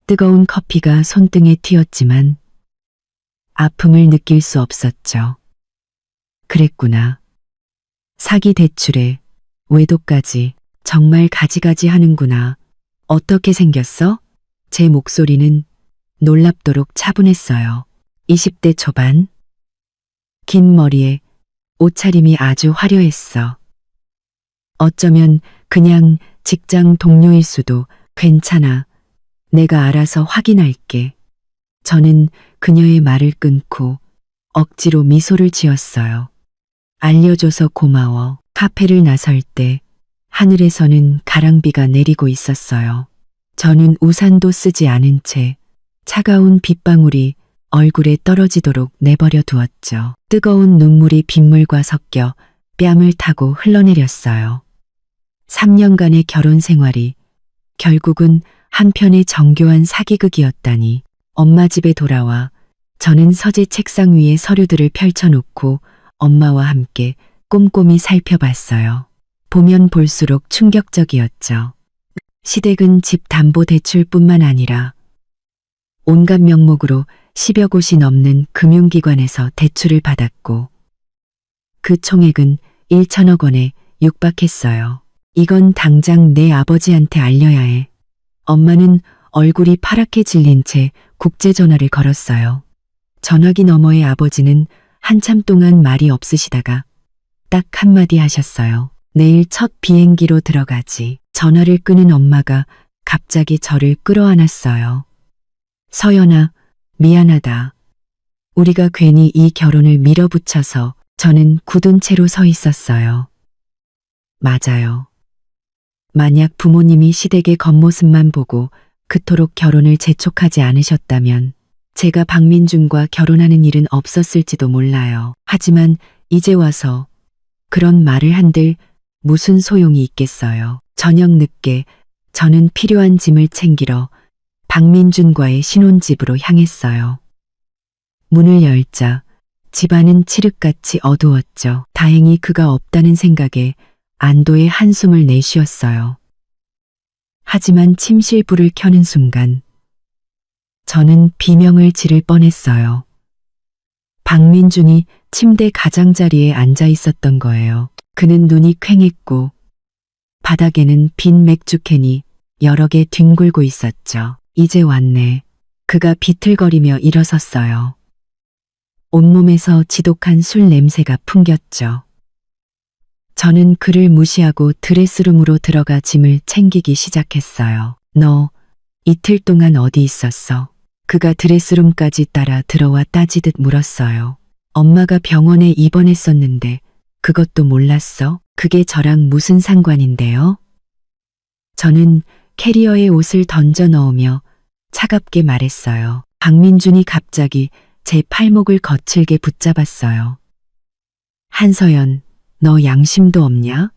뜨거운 커피가 손등에 튀었지만 아픔을 느낄 수 없었죠. 그랬구나. 사기 대출에 외도까지 정말 가지가지 하는구나. 어떻게 생겼어? 제 목소리는 놀랍도록 차분했어요. 20대 초반. 긴 머리에 옷차림이 아주 화려했어. 어쩌면 그냥 직장 동료일 수도. 괜찮아. 내가 알아서 확인할게. 저는 그녀의 말을 끊고 억지로 미소를 지었어요. 알려줘서 고마워. 카페를 나설 때 하늘에서는 가랑비가 내리고 있었어요. 저는 우산도 쓰지 않은 채 차가운 빗방울이 얼굴에 떨어지도록 내버려 두었죠. 뜨거운 눈물이 빗물과 섞여 뺨을 타고 흘러내렸어요. 3년간의 결혼 생활이 결국은 한편의 정교한 사기극이었다니. 엄마 집에 돌아와 저는 서재 책상 위에 서류들을 펼쳐놓고 엄마와 함께 꼼꼼히 살펴봤어요. 보면 볼수록 충격적이었죠. 시댁은 집 담보 대출뿐만 아니라 온갖 명목으로 10여 곳이 넘는 금융기관에서 대출을 받았고 그 총액은 1천억 원에 육박했어요. 이건 당장 내 아버지한테 알려야 해. 엄마는 얼굴이 파랗게 질린 채 국제전화를 걸었어요. 전화기 너머의 아버지는 한참 동안 말이 없으시다가 딱 한마디 하셨어요. 내일 첫 비행기로 들어가지. 전화를 끊은 엄마가 갑자기 저를 끌어안았어요. 서연아, 미안하다. 우리가 괜히 이 결혼을 밀어붙여서. 저는 굳은 채로 서 있었어요. 맞아요. 만약 부모님이 시댁의 겉모습만 보고 그토록 결혼을 재촉하지 않으셨다면 제가 박민준과 결혼하는 일은 없었을지도 몰라요. 하지만 이제 와서 그런 말을 한들 무슨 소용이 있겠어요. 저녁 늦게 저는 필요한 짐을 챙기러 박민준과의 신혼집으로 향했어요. 문을 열자 집안은 칠흑같이 어두웠죠. 다행히 그가 없다는 생각에 안도의 한숨을 내쉬었어요. 하지만 침실불을 켜는 순간 저는 비명을 지를 뻔했어요. 박민준이 침대 가장자리에 앉아 있었던 거예요. 그는 눈이 퀭했고 바닥에는 빈 맥주캔이 여러 개 뒹굴고 있었죠. 이제 왔네. 그가 비틀거리며 일어섰어요. 온몸에서 지독한 술 냄새가 풍겼죠. 저는 그를 무시하고 드레스룸으로 들어가 짐을 챙기기 시작했어요. 너 이틀 동안 어디 있었어? 그가 드레스룸까지 따라 들어와 따지듯 물었어요. 엄마가 병원에 입원했었는데 그것도 몰랐어? 그게 저랑 무슨 상관인데요? 저는 캐리어에 옷을 던져 넣으며 차갑게 말했어요. 박민준이 갑자기 제 팔목을 거칠게 붙잡았어요. 한서연, 너 양심도 없냐?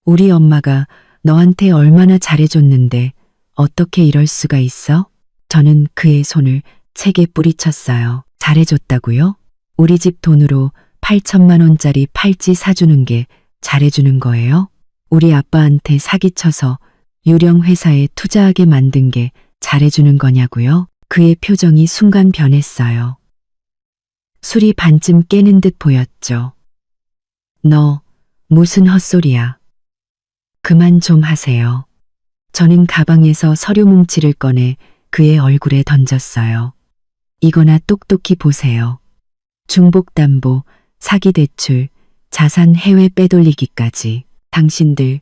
우리 엄마가 너한테 얼마나 잘해줬는데 어떻게 이럴 수가 있어? 저는 그의 손을 책에 뿌리쳤어요. 잘해줬다고요? 우리 집 돈으로 8천만 원짜리 팔찌 사주는 게 잘해주는 거예요? 우리 아빠한테 사기쳐서 유령 회사에 투자하게 만든 게 잘해주는 거냐고요? 그의 표정이 순간 변했어요. 술이 반쯤 깨는 듯 보였죠. 너 무슨 헛소리야. 그만 좀 하세요. 저는 가방에서 서류 뭉치를 꺼내 그의 얼굴에 던졌어요. 이거나 똑똑히 보세요. 중복담보, 사기대출, 자산 해외 빼돌리기까지. 당신들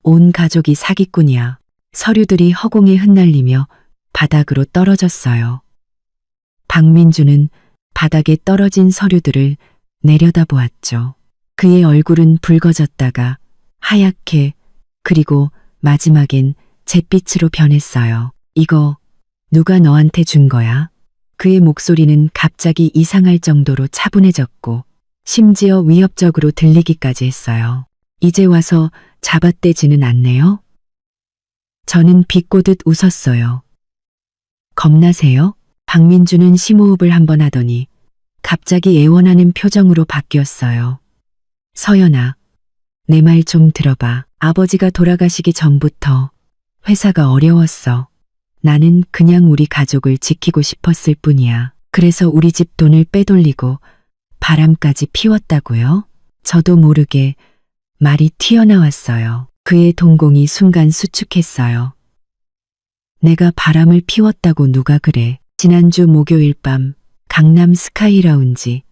온 가족이 사기꾼이야. 서류들이 허공에 흩날리며 바닥으로 떨어졌어요. 박민주는 바닥에 떨어진 서류들을 내려다보았죠. 그의 얼굴은 붉어졌다가 하얗게 그리고 마지막엔 잿빛으로 변했어요. 이거 누가 너한테 준 거야? 그의 목소리는 갑자기 이상할 정도로 차분해졌고 심지어 위협적으로 들리기까지 했어요. 이제 와서 잡아떼지는 않네요? 저는 비꼬듯 웃었어요. 겁나세요? 박민주는 심호흡을 한번 하더니 갑자기 애원하는 표정으로 바뀌었어요. 서연아, 내 말 좀 들어봐. 아버지가 돌아가시기 전부터 회사가 어려웠어. 나는 그냥 우리 가족을 지키고 싶었을 뿐이야. 그래서 우리 집 돈을 빼돌리고 바람까지 피웠다고요? 저도 모르게 말이 튀어나왔어요. 그의 동공이 순간 수축했어요. 내가 바람을 피웠다고 누가 그래? 지난주 목요일 밤 강남 스카이라운지.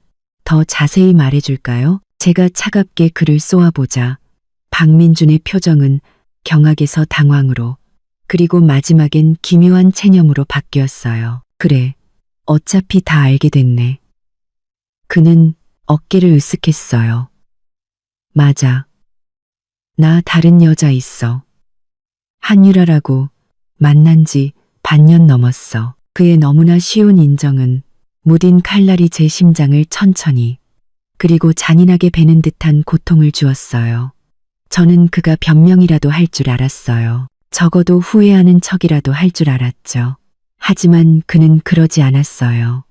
더 자세히 말해줄까요? 제가 차갑게 그를 쏘아보자 박민준의 표정은 경악에서 당황으로 그리고 마지막엔 기묘한 체념으로 바뀌었어요. 그래, 어차피 다 알게 됐네. 그는 어깨를 으쓱했어요. 맞아. 나 다른 여자 있어. 한유라라고 만난 지 반년 넘었어. 그의 너무나 쉬운 인정은 무딘 칼날이 제 심장을 천천히 그리고 잔인하게 베는 듯한 고통을 주었어요. 저는 그가 변명이라도 할 줄 알았어요. 적어도 후회하는 척이라도 할 줄 알았죠. 하지만 그는 그러지 않았어요.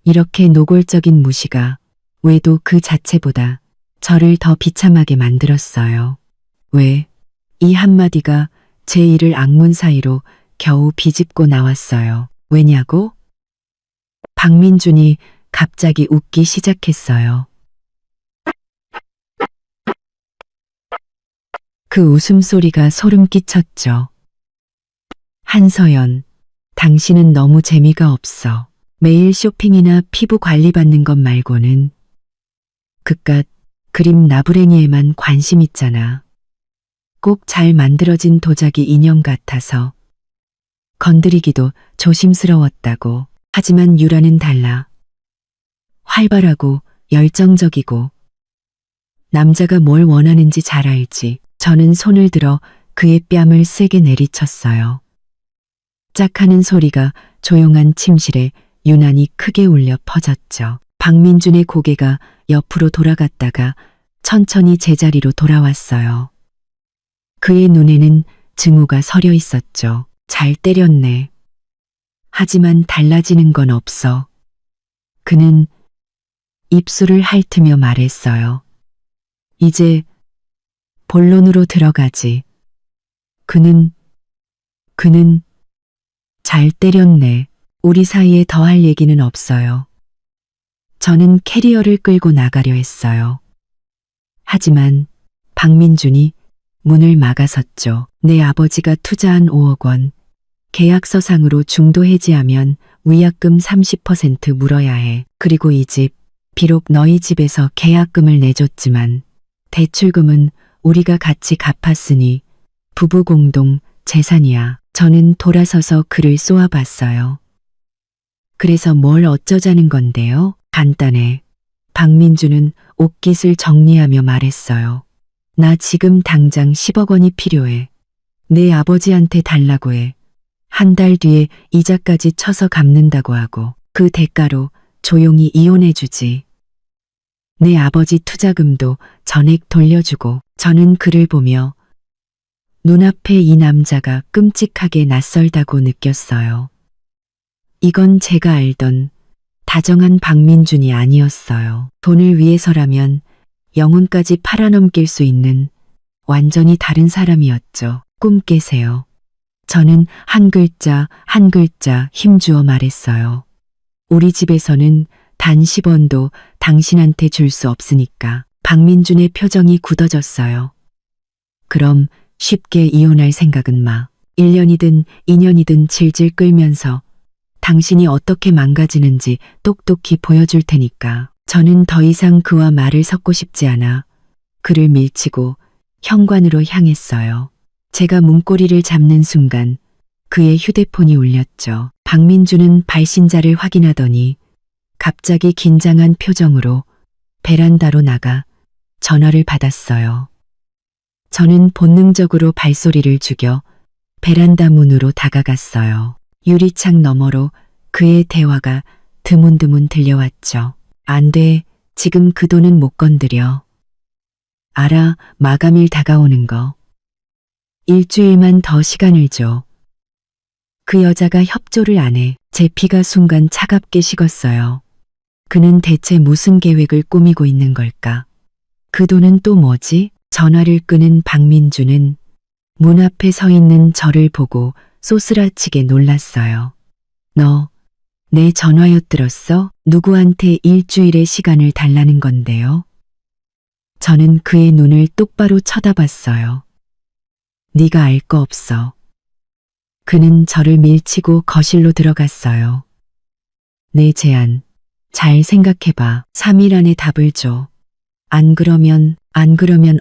이렇게 노골적인 무시가 외도 그 자체보다 저를 더 비참하게 만들었어요. 왜? 이 한마디가 제 이를 악문 사이로 겨우 비집고 나왔어요. 왜냐고? 박민준이 갑자기 웃기 시작했어요. 그 웃음소리가 소름 끼쳤죠. 한서연, 당신은 너무 재미가 없어. 매일 쇼핑이나 피부 관리 받는 것 말고는 그깟 그림 나부랭이에만 관심 있잖아. 꼭 잘 만들어진 도자기 인형 같아서 건드리기도 조심스러웠다고. 하지만 유라는 달라. 활발하고 열정적이고 남자가 뭘 원하는지 잘 알지. 저는 손을 들어 그의 뺨을 세게 내리쳤어요. 짝 하는 소리가 조용한 침실에 유난히 크게 울려 퍼졌죠. 박민준의 고개가 옆으로 돌아갔다가 천천히 제자리로 돌아왔어요. 그의 눈에는 증오가 서려 있었죠. 잘 때렸네. 하지만 달라지는 건 없어. 그는 입술을 핥으며 말했어요. 이제 본론으로 들어가지. 그는 잘 때렸네. 우리 사이에 더 할 얘기는 없어요. 저는 캐리어를 끌고 나가려 했어요. 하지만 박민준이 문을 막아섰죠. 내 아버지가 투자한 5억 원, 계약서상으로 중도 해지하면 위약금 30% 물어야 해. 그리고 이 집, 비록 너희 집에서 계약금을 내줬지만 대출금은 우리가 같이 갚았으니 부부 공동 재산이야. 저는 돌아서서 그를 쏘아봤어요. 그래서 뭘 어쩌자는 건데요? 간단해. 박민주는 옷깃을 정리하며 말했어요. 나 지금 당장 10억 원이 필요해. 내 아버지한테 달라고 해. 한 달 뒤에 이자까지 쳐서 갚는다고 하고 그 대가로 조용히 이혼해주지. 내 아버지 투자금도 전액 돌려주고. 저는 그를 보며 눈앞에 이 남자가 끔찍하게 낯설다고 느꼈어요. 이건 제가 알던 다정한 박민준이 아니었어요. 돈을 위해서라면 영혼까지 팔아넘길 수 있는 완전히 다른 사람이었죠. 꿈 깨세요. 저는 한 글자 한 글자 힘주어 말했어요. 우리 집에서는 단 10원도 당신한테 줄 수 없으니까. 박민준의 표정이 굳어졌어요. 그럼 쉽게 이혼할 생각은 마. 1년이든 2년이든 질질 끌면서 당신이 어떻게 망가지는지 똑똑히 보여줄 테니까. 저는 더 이상 그와 말을 섞고 싶지 않아 그를 밀치고 현관으로 향했어요. 제가 문고리를 잡는 순간 그의 휴대폰이 울렸죠. 박민준은 발신자를 확인하더니 갑자기 긴장한 표정으로 베란다로 나가 전화를 받았어요. 저는 본능적으로 발소리를 죽여 베란다 문으로 다가갔어요. 유리창 너머로 그의 대화가 드문드문 들려왔죠. 안 돼, 지금 그 돈은 못 건드려. 알아, 마감일 다가오는 거. 일주일만 더 시간을 줘. 그 여자가 협조를 안 해. 제 피가 순간 차갑게 식었어요. 그는 대체 무슨 계획을 꾸미고 있는 걸까? 그 돈은 또 뭐지? 전화를 끄는 박민주는 문 앞에 서 있는 저를 보고 쏘스라치게 놀랐어요. 너, 내 전화 엿들었어? 누구한테 일주일의 시간을 달라는 건데요? 저는 그의 눈을 똑바로 쳐다봤어요. 네가 알 거 없어. 그는 저를 밀치고 거실로 들어갔어요. 내 제안, 잘 생각해봐. 3일 안에 답을 줘. 안 그러면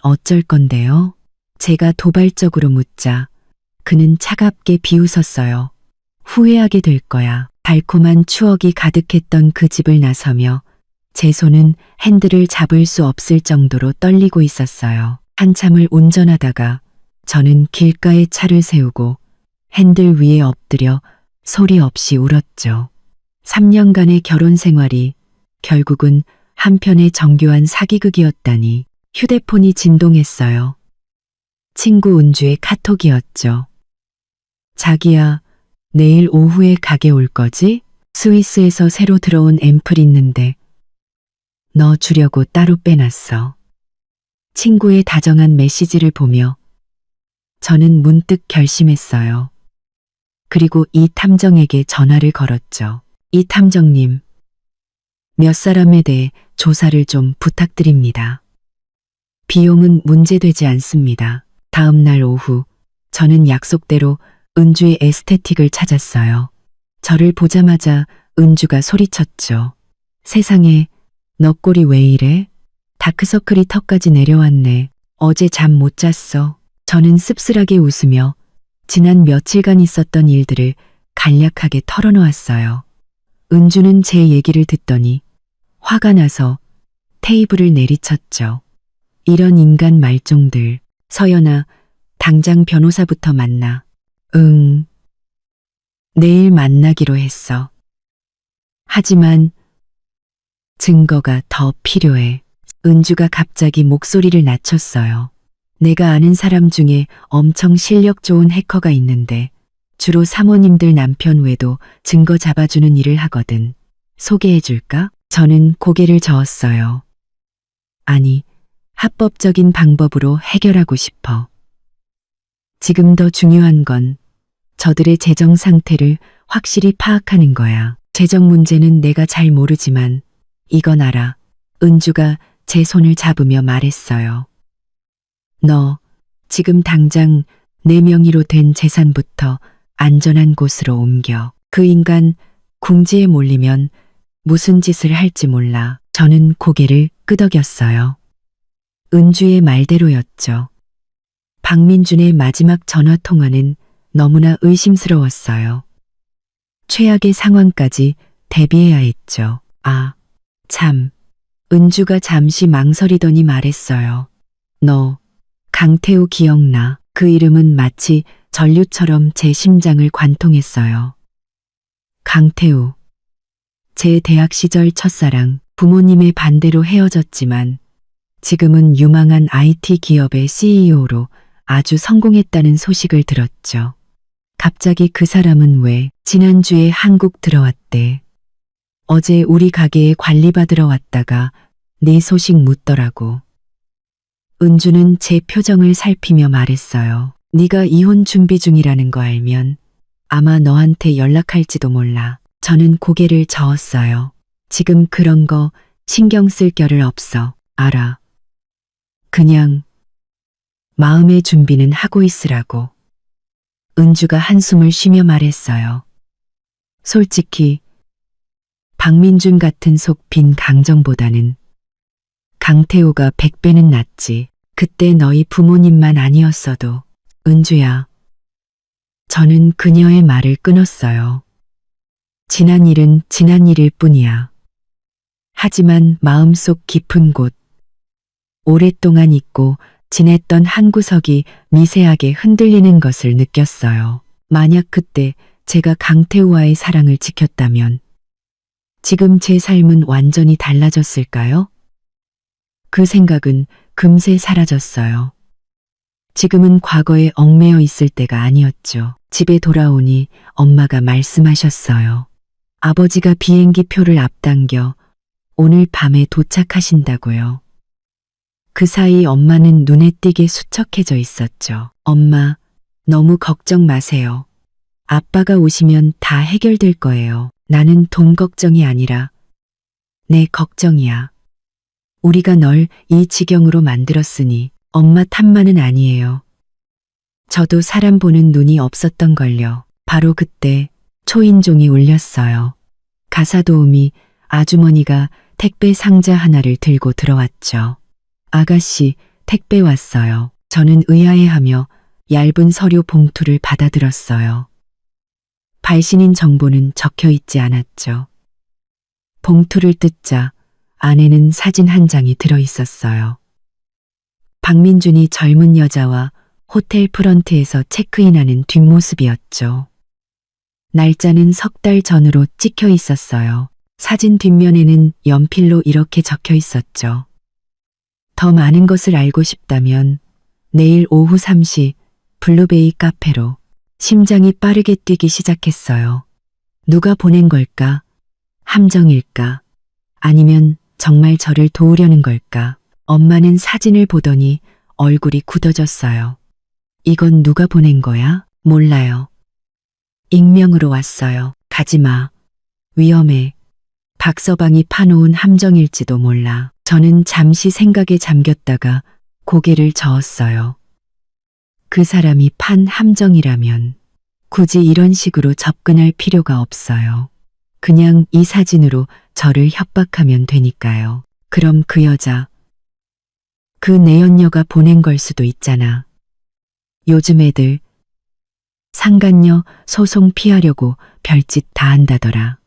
어쩔 건데요? 제가 도발적으로 묻자 그는 차갑게 비웃었어요. 후회하게 될 거야. 달콤한 추억이 가득했던 그 집을 나서며 제 손은 핸들을 잡을 수 없을 정도로 떨리고 있었어요. 한참을 운전하다가 저는 길가에 차를 세우고 핸들 위에 엎드려 소리 없이 울었죠. 3년간의 결혼 생활이 결국은 한편의 정교한 사기극이었다니. 휴대폰이 진동했어요. 친구 은주의 카톡이었죠. 자기야, 내일 오후에 가게 올 거지? 스위스에서 새로 들어온 앰플 있는데 너 주려고 따로 빼놨어. 친구의 다정한 메시지를 보며 저는 문득 결심했어요. 그리고 이 탐정에게 전화를 걸었죠. 이 탐정님, 몇 사람에 대해 조사를 좀 부탁드립니다. 비용은 문제되지 않습니다. 다음 날 오후 저는 약속대로 은주의 에스테틱을 찾았어요. 저를 보자마자 은주가 소리쳤죠. 세상에, 너 꼴이 왜 이래? 다크서클이 턱까지 내려왔네. 어제 잠 못 잤어. 저는 씁쓸하게 웃으며 지난 며칠간 있었던 일들을 간략하게 털어놓았어요. 은주는 제 얘기를 듣더니 화가 나서 테이블을 내리쳤죠. 이런 인간 말종들. 서연아, 당장 변호사부터 만나. 응. 내일 만나기로 했어. 하지만 증거가 더 필요해. 은주가 갑자기 목소리를 낮췄어요. 내가 아는 사람 중에 엄청 실력 좋은 해커가 있는데 주로 사모님들 남편 외도 증거 잡아주는 일을 하거든. 소개해줄까? 저는 고개를 저었어요. 아니, 합법적인 방법으로 해결하고 싶어. 지금 더 중요한 건 저들의 재정 상태를 확실히 파악하는 거야. 재정 문제는 내가 잘 모르지만 이건 알아. 은주가 제 손을 잡으며 말했어요. 너 지금 당장 내 명의로 된 재산부터 안전한 곳으로 옮겨. 그 인간 궁지에 몰리면 무슨 짓을 할지 몰라. 저는 고개를 끄덕였어요. 은주의 말대로였죠. 박민준의 마지막 전화 통화는 너무나 의심스러웠어요. 최악의 상황까지 대비해야 했죠. 아, 참. 은주가 잠시 망설이더니 말했어요. 너, 강태우 기억나? 그 이름은 마치 전류처럼 제 심장을 관통했어요. 강태우. 제 대학 시절 첫사랑. 부모님의 반대로 헤어졌지만 지금은 유망한 IT 기업의 CEO로 아주 성공했다는 소식을 들었죠. 갑자기 그 사람은 왜 지난주에 한국 들어왔대. 어제 우리 가게에 관리받으러 왔다가 네 소식 묻더라고. 은주는 제 표정을 살피며 말했어요. 네가 이혼 준비 중이라는 거 알면 아마 너한테 연락할지도 몰라. 저는 고개를 저었어요. 지금 그런 거 신경 쓸 겨를 없어. 알아. 그냥 마음의 준비는 하고 있으라고. 은주가 한숨을 쉬며 말했어요. 솔직히 박민준 같은 속 빈 강정보다는 강태호가 100배는 낫지. 그때 너희 부모님만 아니었어도. 은주야. 저는 그녀의 말을 끊었어요. 지난 일은 지난 일일 뿐이야. 하지만 마음속 깊은 곳, 오랫동안 잊고 지냈던 한 구석이 미세하게 흔들리는 것을 느꼈어요. 만약 그때 제가 강태우와의 사랑을 지켰다면 지금 제 삶은 완전히 달라졌을까요? 그 생각은 금세 사라졌어요. 지금은 과거에 얽매여 있을 때가 아니었죠. 집에 돌아오니 엄마가 말씀하셨어요. 아버지가 비행기 표를 앞당겨 오늘 밤에 도착하신다고요. 그 사이 엄마는 눈에 띄게 수척해져 있었죠. 엄마, 너무 걱정 마세요. 아빠가 오시면 다 해결될 거예요. 나는 돈 걱정이 아니라 내 걱정이야. 우리가 널 이 지경으로 만들었으니 엄마 탓만은 아니에요. 저도 사람 보는 눈이 없었던 걸요. 바로 그때 초인종이 울렸어요. 가사도우미 아주머니가 택배 상자 하나를 들고 들어왔죠. 아가씨, 택배 왔어요. 저는 의아해하며 얇은 서류 봉투를 받아들었어요. 발신인 정보는 적혀 있지 않았죠. 봉투를 뜯자 안에는 사진 한 장이 들어 있었어요. 박민준이 젊은 여자와 호텔 프런트에서 체크인하는 뒷모습이었죠. 날짜는 3달 전으로 찍혀 있었어요. 사진 뒷면에는 연필로 이렇게 적혀 있었죠. 더 많은 것을 알고 싶다면 내일 오후 3시 블루베이 카페로. 심장이 빠르게 뛰기 시작했어요. 누가 보낸 걸까? 함정일까? 아니면 정말 저를 도우려는 걸까? 엄마는 사진을 보더니 얼굴이 굳어졌어요. 이건 누가 보낸 거야? 몰라요. 익명으로 왔어요. 가지마. 위험해. 박서방이 파놓은 함정일지도 몰라. 저는 잠시 생각에 잠겼다가 고개를 저었어요. 그 사람이 판 함정이라면 굳이 이런 식으로 접근할 필요가 없어요. 그냥 이 사진으로 저를 협박하면 되니까요. 그럼 그 여자, 그 내연녀가 보낸 걸 수도 있잖아. 요즘 애들 상간녀 소송 피하려고 별짓 다 한다더라.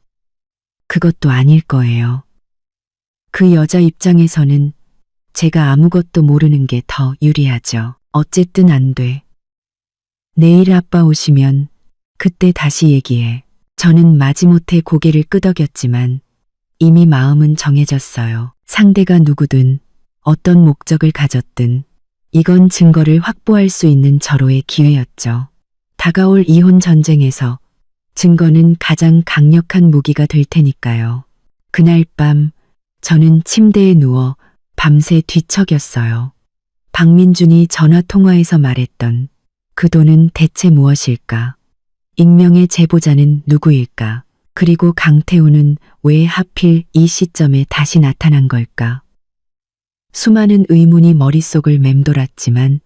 그것도 아닐 거예요. 그 여자 입장에서는 제가 아무것도 모르는 게 더 유리하죠. 어쨌든 안 돼. 내일 아빠 오시면 그때 다시 얘기해. 저는 마지못해 고개를 끄덕였지만 이미 마음은 정해졌어요. 상대가 누구든 어떤 목적을 가졌든 이건 증거를 확보할 수 있는 절호의 기회였죠. 다가올 이혼 전쟁에서 증거는 가장 강력한 무기가 될 테니까요. 그날 밤 저는 침대에 누워 밤새 뒤척였어요. 박민준이 전화통화에서 말했던 그 돈은 대체 무엇일까? 익명의 제보자는 누구일까? 그리고 강태우는 왜 하필 이 시점에 다시 나타난 걸까? 수많은 의문이 머릿속을 맴돌았지만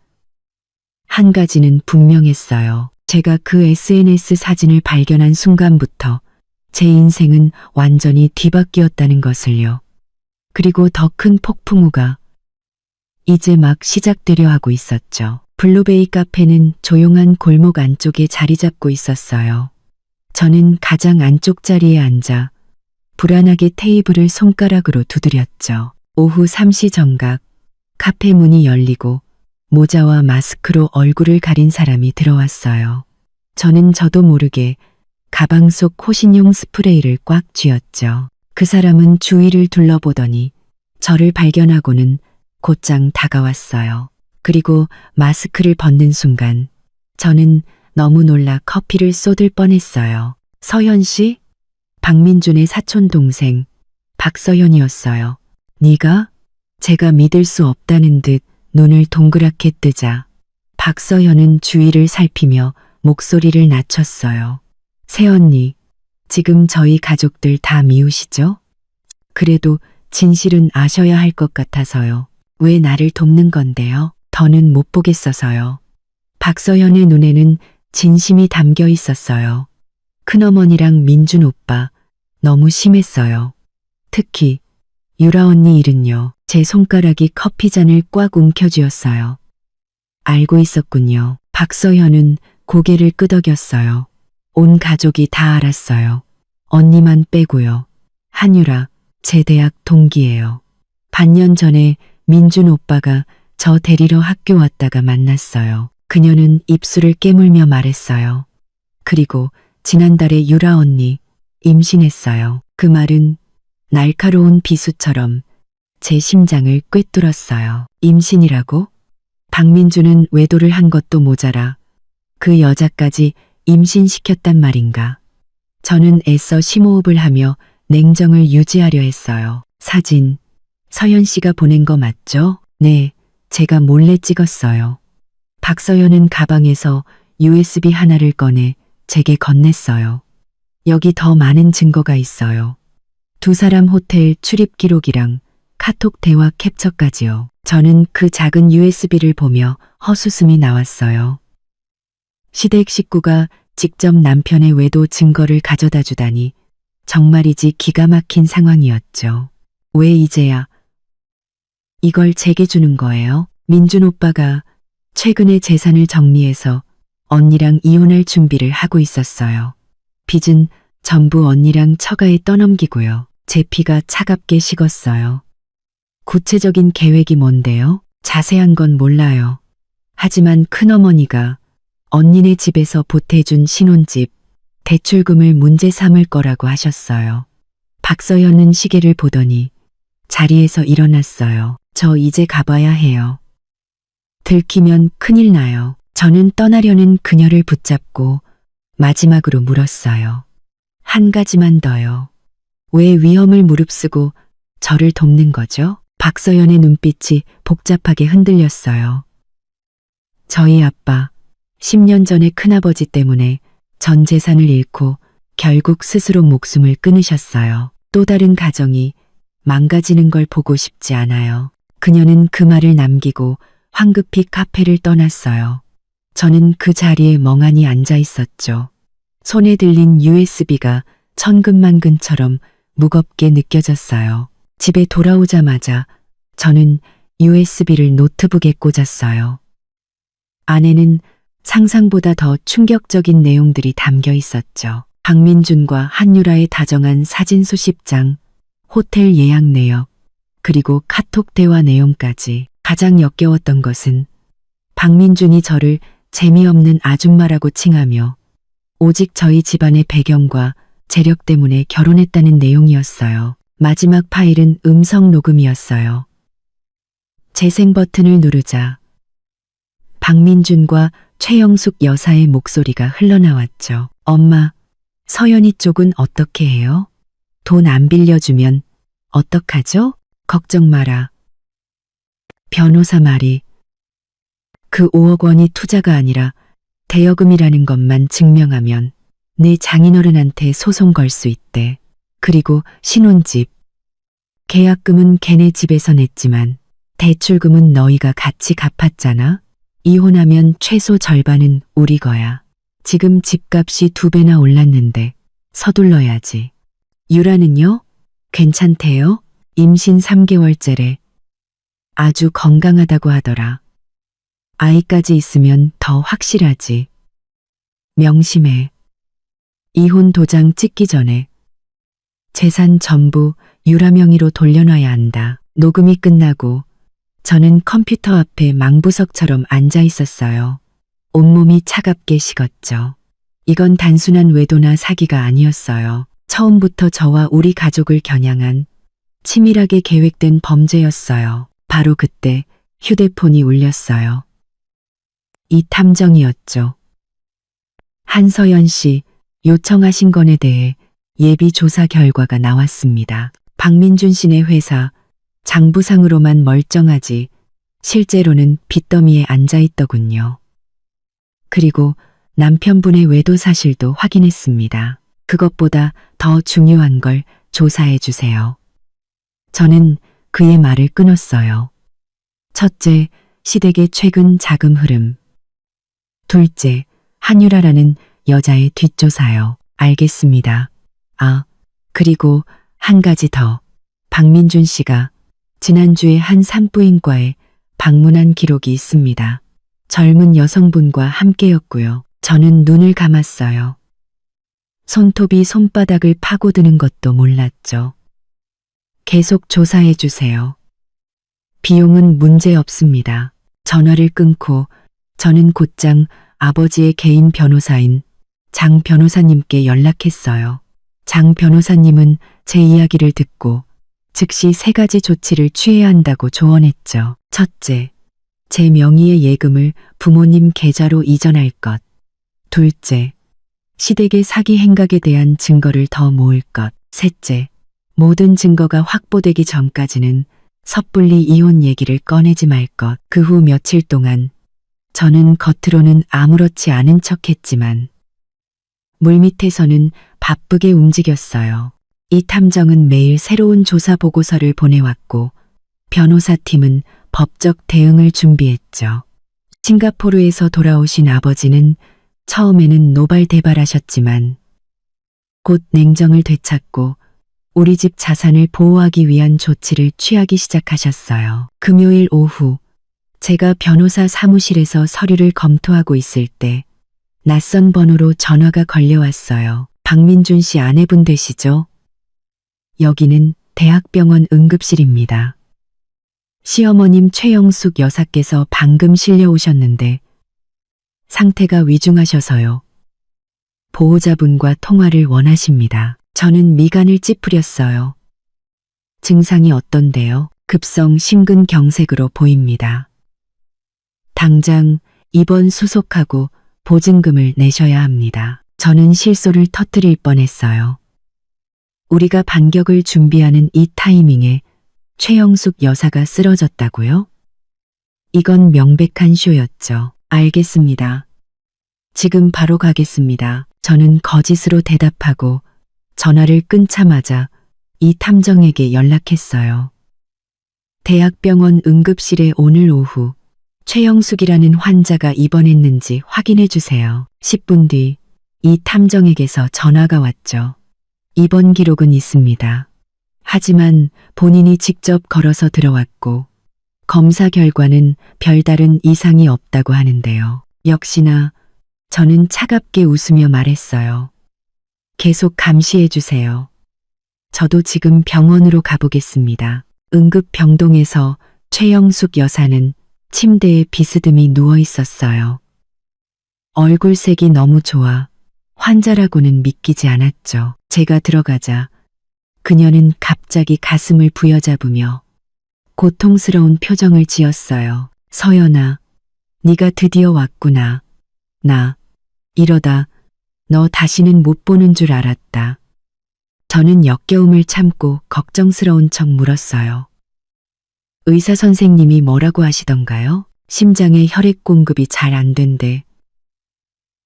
한 가지는 분명했어요. 제가 그 SNS 사진을 발견한 순간부터 제 인생은 완전히 뒤바뀌었다는 것을요. 그리고 더 큰 폭풍우가 이제 막 시작되려 하고 있었죠. 블루베이 카페는 조용한 골목 안쪽에 자리 잡고 있었어요. 저는 가장 안쪽 자리에 앉아 불안하게 테이블을 손가락으로 두드렸죠. 오후 3시 정각, 카페 문이 열리고 모자와 마스크로 얼굴을 가린 사람이 들어왔어요. 저는 저도 모르게 가방 속 호신용 스프레이를 꽉 쥐었죠. 그 사람은 주위를 둘러보더니 저를 발견하고는 곧장 다가왔어요. 그리고 마스크를 벗는 순간 저는 너무 놀라 커피를 쏟을 뻔했어요. 서현 씨? 박민준의 사촌 동생 박서현이었어요. 네가? 제가 믿을 수 없다는 듯 눈을 동그랗게 뜨자 박서현은 주위를 살피며 목소리를 낮췄어요. 새언니, 지금 저희 가족들 다 미우시죠? 그래도 진실은 아셔야 할 것 같아서요. 왜 나를 돕는 건데요? 더는 못 보겠어서요. 박서현의 눈에는 진심이 담겨 있었어요. 큰어머니랑 민준 오빠 너무 심했어요. 특히 유라 언니 일은요. 제 손가락이 커피잔을 꽉 움켜쥐었어요. 알고 있었군요. 박서현은 고개를 끄덕였어요. 온 가족이 다 알았어요. 언니만 빼고요. 한유라, 제 대학 동기예요. 반년 전에 민준 오빠가 저 데리러 학교 왔다가 만났어요. 그녀는 입술을 깨물며 말했어요. 그리고 지난달에 유라 언니 임신했어요. 그 말은 날카로운 비수처럼 제 심장을 꿰뚫었어요. 임신이라고? 박민주는 외도를 한 것도 모자라 그 여자까지 임신시켰단 말인가. 저는 애써 심호흡을 하며 냉정을 유지하려 했어요. 사진, 서현 씨가 보낸 거 맞죠? 네, 제가 몰래 찍었어요. 박서연은 가방에서 USB 하나를 꺼내 제게 건넸어요. 여기 더 많은 증거가 있어요. 두 사람 호텔 출입 기록이랑 카톡 대화 캡처까지요. 저는 그 작은 USB를 보며 헛웃음이 나왔어요. 시댁 식구가 직접 남편의 외도 증거를 가져다 주다니 정말이지 기가 막힌 상황이었죠. 왜 이제야 이걸 제게 주는 거예요? 민준 오빠가 최근에 재산을 정리해서 언니랑 이혼할 준비를 하고 있었어요. 빚은 전부 언니랑 처가에 떠넘기고요. 제 피가 차갑게 식었어요. 구체적인 계획이 뭔데요? 자세한 건 몰라요. 하지만 큰어머니가 언니네 집에서 보태준 신혼집, 대출금을 문제 삼을 거라고 하셨어요. 박서연은 시계를 보더니 자리에서 일어났어요. 저 이제 가봐야 해요. 들키면 큰일 나요. 저는 떠나려는 그녀를 붙잡고 마지막으로 물었어요. 한 가지만 더요. 왜 위험을 무릅쓰고 저를 돕는 거죠? 박서연의 눈빛이 복잡하게 흔들렸어요. 저희 아빠 10년 전에 큰아버지 때문에 전 재산을 잃고 결국 스스로 목숨을 끊으셨어요. 또 다른 가정이 망가지는 걸 보고 싶지 않아요. 그녀는 그 말을 남기고 황급히 카페를 떠났어요. 저는 그 자리에 멍하니 앉아 있었죠. 손에 들린 USB가 천근만근처럼 무겁게 느껴졌어요. 집에 돌아오자마자 저는 USB를 노트북에 꽂았어요. 안에는 상상보다 더 충격적인 내용들이 담겨 있었죠. 박민준과 한유라의 다정한 사진 수십 장, 호텔 예약 내역, 그리고 카톡 대화 내용까지. 가장 역겨웠던 것은 박민준이 저를 재미없는 아줌마라고 칭하며 오직 저희 집안의 배경과 재력 때문에 결혼했다는 내용이었어요. 마지막 파일은 음성 녹음이었어요. 재생 버튼을 누르자 박민준과 최영숙 여사의 목소리가 흘러나왔죠. 엄마, 서연이 쪽은 어떻게 해요? 돈 안 빌려주면 어떡하죠? 걱정 마라. 변호사 말이 그 5억 원이 투자가 아니라 대여금이라는 것만 증명하면 내 장인어른한테 소송 걸 수 있대. 그리고 신혼집. 계약금은 걔네 집에서 냈지만 대출금은 너희가 같이 갚았잖아. 이혼하면 최소 절반은 우리 거야. 지금 집값이 2배나 올랐는데 서둘러야지. 유라는요? 괜찮대요? 임신 3개월째래. 아주 건강하다고 하더라. 아이까지 있으면 더 확실하지. 명심해. 이혼 도장 찍기 전에 재산 전부 유라 명의로 돌려놔야 한다. 녹음이 끝나고 저는 컴퓨터 앞에 망부석처럼 앉아 있었어요. 온몸이 차갑게 식었죠. 이건 단순한 외도나 사기가 아니었어요. 처음부터 저와 우리 가족을 겨냥한 치밀하게 계획된 범죄였어요. 바로 그때 휴대폰이 울렸어요. 이 탐정이었죠. 한서연 씨 요청하신 건에 대해 예비 조사 결과가 나왔습니다. 박민준 씨네 회사 장부상으로만 멀쩡하지 실제로는 빚더미에 앉아 있더군요. 그리고 남편분의 외도 사실도 확인했습니다. 그것보다 더 중요한 걸 조사해 주세요. 저는 그의 말을 끊었어요. 첫째, 시댁의 최근 자금 흐름. 둘째, 한유라라는 여자의 뒷조사요. 알겠습니다. 아, 그리고 한 가지 더. 박민준 씨가 지난주에 한 산부인과에 방문한 기록이 있습니다. 젊은 여성분과 함께였고요. 저는 눈을 감았어요. 손톱이 손바닥을 파고드는 것도 몰랐죠. 계속 조사해 주세요. 비용은 문제 없습니다. 전화를 끊고 저는 곧장 아버지의 개인 변호사인 장 변호사님께 연락했어요. 장 변호사님은 제 이야기를 듣고 즉시 3가지 조치를 취해야 한다고 조언했죠. 첫째, 제 명의의 예금을 부모님 계좌로 이전할 것. 둘째, 시댁의 사기 행각에 대한 증거를 더 모을 것. 셋째, 모든 증거가 확보되기 전까지는 섣불리 이혼 얘기를 꺼내지 말 것. 그 후 며칠 동안 저는 겉으로는 아무렇지 않은 척했지만 물밑에서는 바쁘게 움직였어요. 이 탐정은 매일 새로운 조사 보고서를 보내왔고 변호사팀은 법적 대응을 준비했죠. 싱가포르에서 돌아오신 아버지는 처음에는 노발대발하셨지만 곧 냉정을 되찾고 우리 집 자산을 보호하기 위한 조치를 취하기 시작하셨어요. 금요일 오후 제가 변호사 사무실에서 서류를 검토하고 있을 때 낯선 번호로 전화가 걸려왔어요. 박민준 씨 아내분 되시죠? 여기는 대학병원 응급실입니다. 시어머님 최영숙 여사께서 방금 실려오셨는데 상태가 위중하셔서요. 보호자분과 통화를 원하십니다. 저는 미간을 찌푸렸어요. 증상이 어떤데요? 급성 심근경색으로 보입니다. 당장 입원 수속하고 보증금을 내셔야 합니다. 저는 실소를 터뜨릴 뻔했어요. 우리가 반격을 준비하는 이 타이밍에 최영숙 여사가 쓰러졌다고요? 이건 명백한 쇼였죠. 알겠습니다. 지금 바로 가겠습니다. 저는 거짓으로 대답하고 전화를 끊자마자 이 탐정에게 연락했어요. 대학병원 응급실에 오늘 오후 최영숙이라는 환자가 입원했는지 확인해 주세요. 10분 뒤 이 탐정에게서 전화가 왔죠. 입원 기록은 있습니다. 하지만 본인이 직접 걸어서 들어왔고 검사 결과는 별다른 이상이 없다고 하는데요. 역시나 저는 차갑게 웃으며 말했어요. 계속 감시해 주세요. 저도 지금 병원으로 가보겠습니다. 응급병동에서 최영숙 여사는 침대에 비스듬히 누워 있었어요. 얼굴색이 너무 좋아 환자라고는 믿기지 않았죠. 제가 들어가자 그녀는 갑자기 가슴을 부여잡으며 고통스러운 표정을 지었어요. 서연아, 네가 드디어 왔구나. 나 이러다 너 다시는 못 보는 줄 알았다. 저는 역겨움을 참고 걱정스러운 척 물었어요. 의사 선생님이 뭐라고 하시던가요? 심장에 혈액 공급이 잘 안 된대.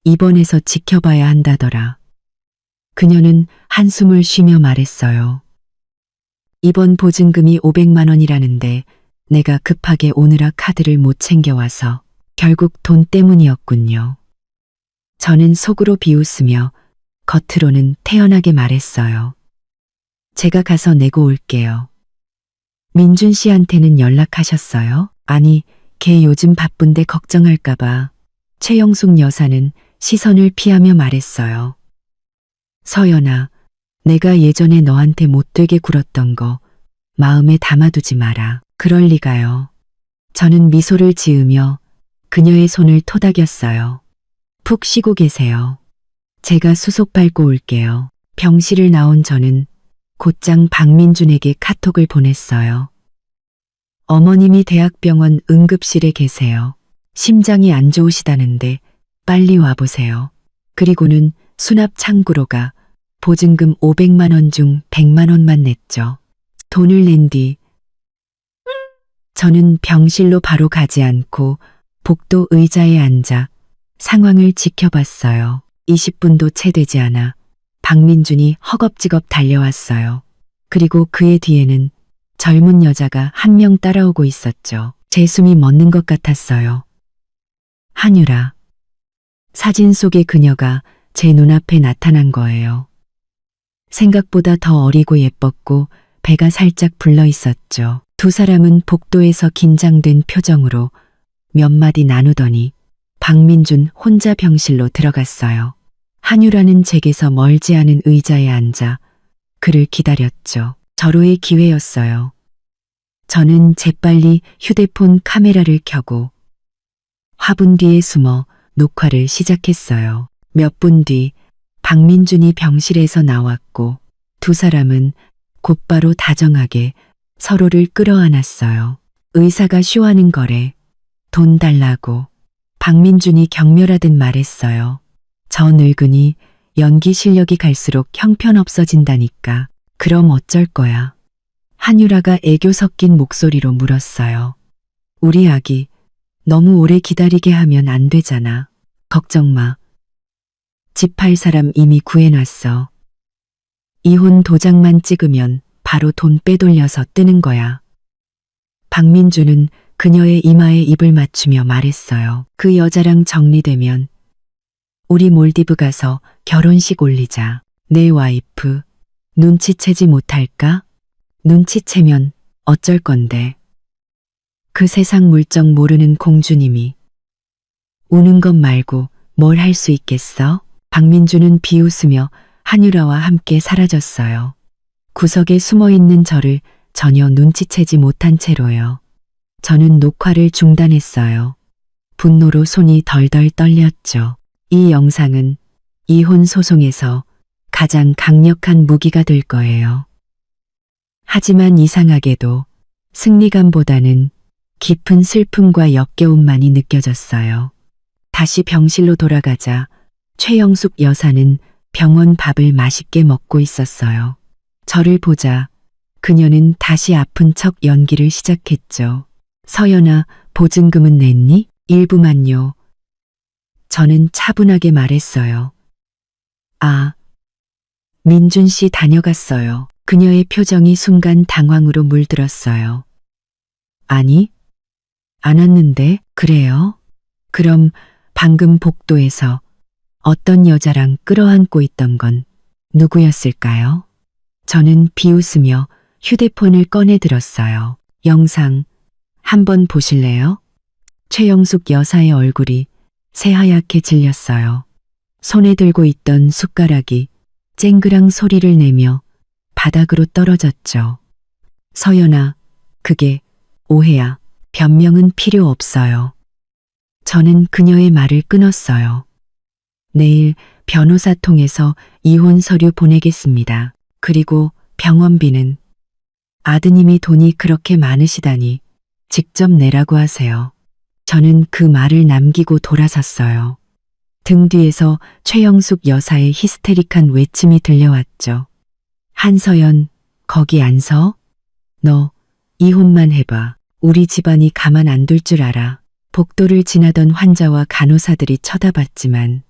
입원해서 지켜봐야 한다더라. 그녀는 한숨을 쉬며 말했어요. 입원 보증금이 500만 원이라는데 내가 급하게 오느라 카드를 못 챙겨와서 결국 돈 때문이었군요. 저는 속으로 비웃으며 겉으로는 태연하게 말했어요. 제가 가서 내고 올게요. 민준 씨한테는 연락하셨어요? 아니, 걔 요즘 바쁜데 걱정할까봐. 최영숙 여사는 시선을 피하며 말했어요. 서연아, 내가 예전에 너한테 못되게 굴었던 거 마음에 담아두지 마라. 그럴 리가요. 저는 미소를 지으며 그녀의 손을 토닥였어요. 푹 쉬고 계세요. 제가 수속 밟고 올게요. 병실을 나온 저는 곧장 박민준에게 카톡을 보냈어요. 어머님이 대학병원 응급실에 계세요. 심장이 안 좋으시다는데 빨리 와보세요. 그리고는 수납 창구로 가 보증금 500만 원 중 100만 원만 냈죠. 돈을 낸 뒤 저는 병실로 바로 가지 않고 복도 의자에 앉아 상황을 지켜봤어요. 20분도 채 되지 않아 박민준이 허겁지겁 달려왔어요. 그리고 그의 뒤에는 젊은 여자가 한 명 따라오고 있었죠. 제 숨이 멎는 것 같았어요. 한유라. 사진 속의 그녀가 제 눈앞에 나타난 거예요. 생각보다 더 어리고 예뻤고 배가 살짝 불러 있었죠. 두 사람은 복도에서 긴장된 표정으로 몇 마디 나누더니 박민준 혼자 병실로 들어갔어요. 한유라는 제게서 멀지 않은 의자에 앉아 그를 기다렸죠. 절호의 기회였어요. 저는 재빨리 휴대폰 카메라를 켜고 화분 뒤에 숨어 녹화를 시작했어요. 몇 분 뒤 박민준이 병실에서 나왔고 두 사람은 곧바로 다정하게 서로를 끌어안았어요. 의사가 쇼하는 거래. 돈 달라고. 박민준이 경멸하듯 말했어요. 저 늙은이 연기 실력이 갈수록 형편없어진다니까. 그럼 어쩔 거야. 한유라가 애교 섞인 목소리로 물었어요. 우리 아기 너무 오래 기다리게 하면 안 되잖아. 걱정 마. 집 팔 사람 이미 구해놨어. 이혼 도장만 찍으면 바로 돈 빼돌려서 뜨는 거야. 박민주는 그녀의 이마에 입을 맞추며 말했어요. 그 여자랑 정리되면 우리 몰디브 가서 결혼식 올리자. 내 와이프 눈치채지 못할까? 눈치채면 어쩔 건데. 그 세상 물정 모르는 공주님이 우는 것 말고 뭘 할 수 있겠어? 박민주는 비웃으며 한유라와 함께 사라졌어요. 구석에 숨어있는 저를 전혀 눈치채지 못한 채로요. 저는 녹화를 중단했어요. 분노로 손이 덜덜 떨렸죠. 이 영상은 이혼 소송에서 가장 강력한 무기가 될 거예요. 하지만 이상하게도 승리감보다는 깊은 슬픔과 역겨움만이 느껴졌어요. 다시 병실로 돌아가자 최영숙 여사는 병원 밥을 맛있게 먹고 있었어요. 저를 보자 그녀는 다시 아픈 척 연기를 시작했죠. 서연아, 보증금은 냈니? 일부만요. 저는 차분하게 말했어요. 아, 민준 씨 다녀갔어요. 그녀의 표정이 순간 당황으로 물들었어요. 아니, 안 왔는데. 그래요? 그럼 방금 복도에서 어떤 여자랑 끌어안고 있던 건 누구였을까요? 저는 비웃으며 휴대폰을 꺼내 들었어요. 영상 한번 보실래요? 최영숙 여사의 얼굴이 새하얗게 질렸어요. 손에 들고 있던 숟가락이 쨍그랑 소리를 내며 바닥으로 떨어졌죠. 서연아, 그게 오해야. 변명은 필요 없어요. 저는 그녀의 말을 끊었어요. 내일 변호사 통해서 이혼 서류 보내겠습니다. 그리고 병원비는 아드님이 돈이 그렇게 많으시다니 직접 내라고 하세요. 저는 그 말을 남기고 돌아섰어요. 등 뒤에서 최영숙 여사의 히스테릭한 외침이 들려왔죠. 한서연, 거기 안 서? 너 이혼만 해봐. 우리 집안이 가만 안 둘 줄 알아. 복도를 지나던 환자와 간호사들이 쳐다봤지만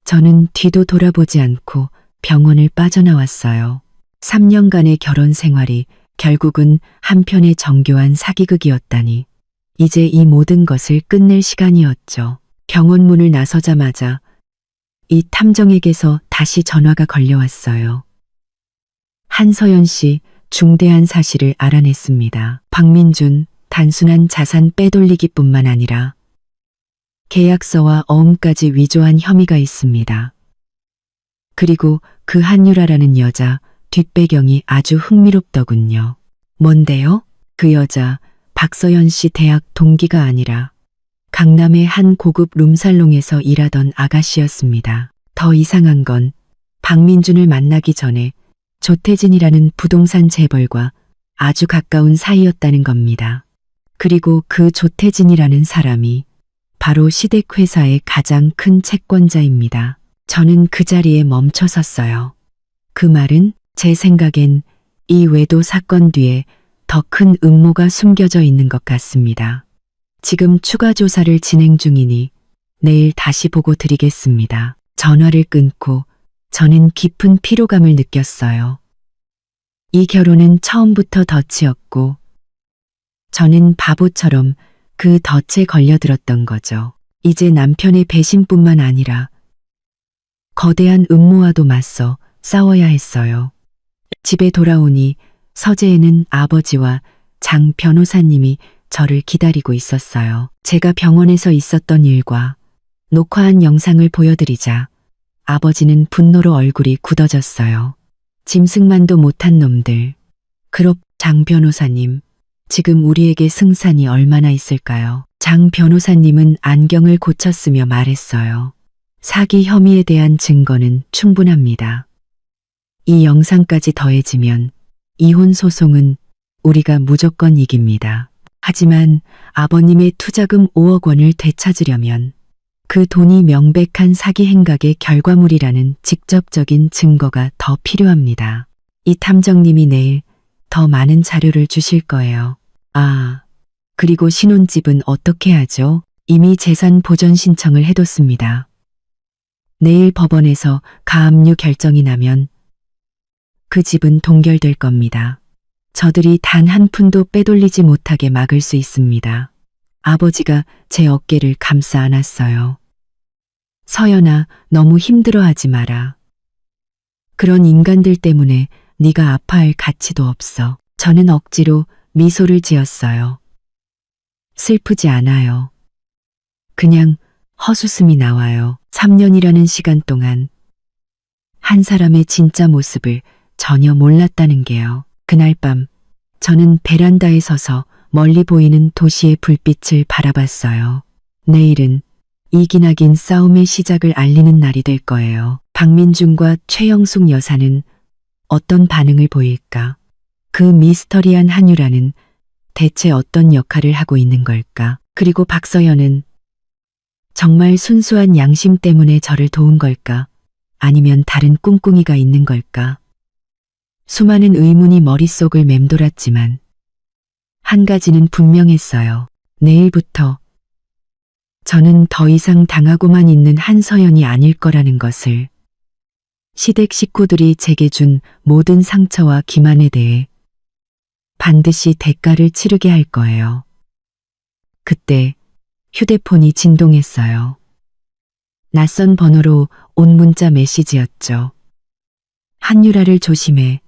저는 뒤도 돌아보지 않고 병원을 빠져나왔어요. 3년간의 결혼 생활이 결국은 한편의 정교한 사기극이었다니. 이제 이 모든 것을 끝낼 시간이었죠. 병원 문을 나서자마자 이 탐정에게서 다시 전화가 걸려왔어요. 한서연 씨 중대한 사실을 알아냈습니다. 박민준 단순한 자산 빼돌리기뿐만 아니라 계약서와 어음까지 위조한 혐의가 있습니다. 그리고 그 한유라라는 여자 뒷배경이 아주 흥미롭더군요. 뭔데요? 그 여자 박서연 씨 대학 동기가 아니라 강남의 한 고급 룸살롱에서 일하던 아가씨였습니다. 더 이상한 건 박민준을 만나기 전에 조태진이라는 부동산 재벌과 아주 가까운 사이였다는 겁니다. 그리고 그 조태진이라는 사람이 바로 시댁회사의 가장 큰 채권자입니다. 저는 그 자리에 멈춰 섰어요. 그 말은 제 생각엔 이 외도 사건 뒤에 더 큰 음모가 숨겨져 있는 것 같습니다. 지금 추가 조사를 진행 중이니 내일 다시 보고 드리겠습니다. 전화를 끊고 저는 깊은 피로감을 느꼈어요. 이 결혼은 처음부터 덫이었고 저는 바보처럼 그 덫에 걸려들었던 거죠. 이제 남편의 배신뿐만 아니라 거대한 음모와도 맞서 싸워야 했어요. 집에 돌아오니 서재에는 아버지와 장 변호사님이 저를 기다리고 있었어요. 제가 병원에서 있었던 일과 녹화한 영상을 보여드리자 아버지는 분노로 얼굴이 굳어졌어요. 짐승만도 못한 놈들. 그럼 장 변호사님, 지금 우리에게 승산이 얼마나 있을까요? 장 변호사님은 안경을 고쳤으며 말했어요. 사기 혐의에 대한 증거는 충분합니다. 이 영상까지 더해지면 이혼 소송은 우리가 무조건 이깁니다. 하지만 아버님의 투자금 5억 원을 되찾으려면 그 돈이 명백한 사기 행각의 결과물이라는 직접적인 증거가 더 필요합니다. 이 탐정님이 내일 더 많은 자료를 주실 거예요. 아, 그리고 신혼집은 어떻게 하죠? 이미 재산 보전 신청을 해뒀습니다. 내일 법원에서 가압류 결정이 나면 그 집은 동결될 겁니다. 저들이 단 한 푼도 빼돌리지 못하게 막을 수 있습니다. 아버지가 제 어깨를 감싸 안았어요. 서연아, 너무 힘들어하지 마라. 그런 인간들 때문에 네가 아파할 가치도 없어. 저는 억지로 미소를 지었어요. 슬프지 않아요. 그냥 헛웃음이 나와요. 3년이라는 시간 동안 한 사람의 진짜 모습을 전혀 몰랐다는 게요. 그날 밤 저는 베란다에 서서 멀리 보이는 도시의 불빛을 바라봤어요. 내일은 이 기나긴 싸움의 시작을 알리는 날이 될 거예요. 박민준과 최영숙 여사는 어떤 반응을 보일까? 그 미스터리한 한유라는 대체 어떤 역할을 하고 있는 걸까? 그리고 박서연은 정말 순수한 양심 때문에 저를 도운 걸까? 아니면 다른 꿍꿍이가 있는 걸까? 수많은 의문이 머릿속을 맴돌았지만 한 가지는 분명했어요. 내일부터 저는 더 이상 당하고만 있는 한서연이 아닐 거라는 것을. 시댁 식구들이 제게 준 모든 상처와 기만에 대해 반드시 대가를 치르게 할 거예요. 그때 휴대폰이 진동했어요. 낯선 번호로 온 문자 메시지였죠. 한유라를 조심해.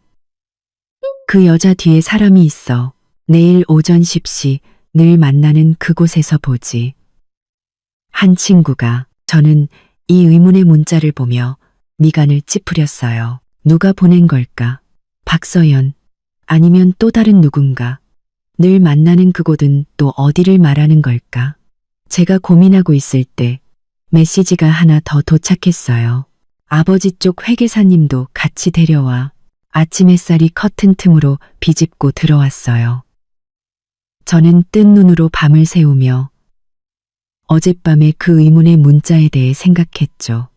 그 여자 뒤에 사람이 있어. 내일 오전 10시 늘 만나는 그곳에서 보지. 한 친구가. 저는 이 의문의 문자를 보며 미간을 찌푸렸어요. 누가 보낸 걸까? 박서연. 아니면 또 다른 누군가. 늘 만나는 그곳은 또 어디를 말하는 걸까? 제가 고민하고 있을 때 메시지가 하나 더 도착했어요. 아버지 쪽 회계사님도 같이 데려와. 아침 햇살이 커튼 틈으로 비집고 들어왔어요. 저는 뜬 눈으로 밤을 새우며 어젯밤의 그 의문의 문자에 대해 생각했죠.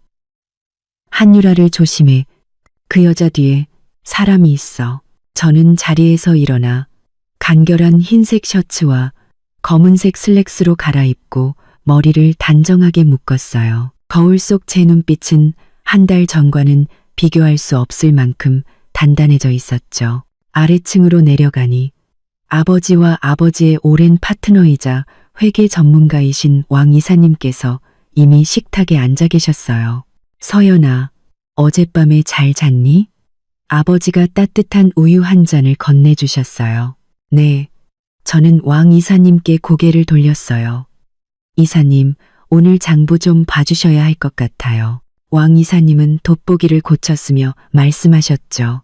한유라를 조심해. 그 여자 뒤에 사람이 있어. 저는 자리에서 일어나 간결한 흰색 셔츠와 검은색 슬랙스로 갈아입고 머리를 단정하게 묶었어요. 거울 속 제 눈빛은 한 달 전과는 비교할 수 없을 만큼 단단해져 있었죠. 아래층으로 내려가니 아버지와 아버지의 오랜 파트너이자 회계 전문가이신 왕 이사님께서 이미 식탁에 앉아 계셨어요. 서연아, 어젯밤에 잘 잤니? 아버지가 따뜻한 우유 한 잔을 건네주셨어요. 네, 저는 왕 이사님께 고개를 돌렸어요. 이사님, 오늘 장부 좀 봐주셔야 할 것 같아요. 왕 이사님은 돋보기를 고쳤으며 말씀하셨죠.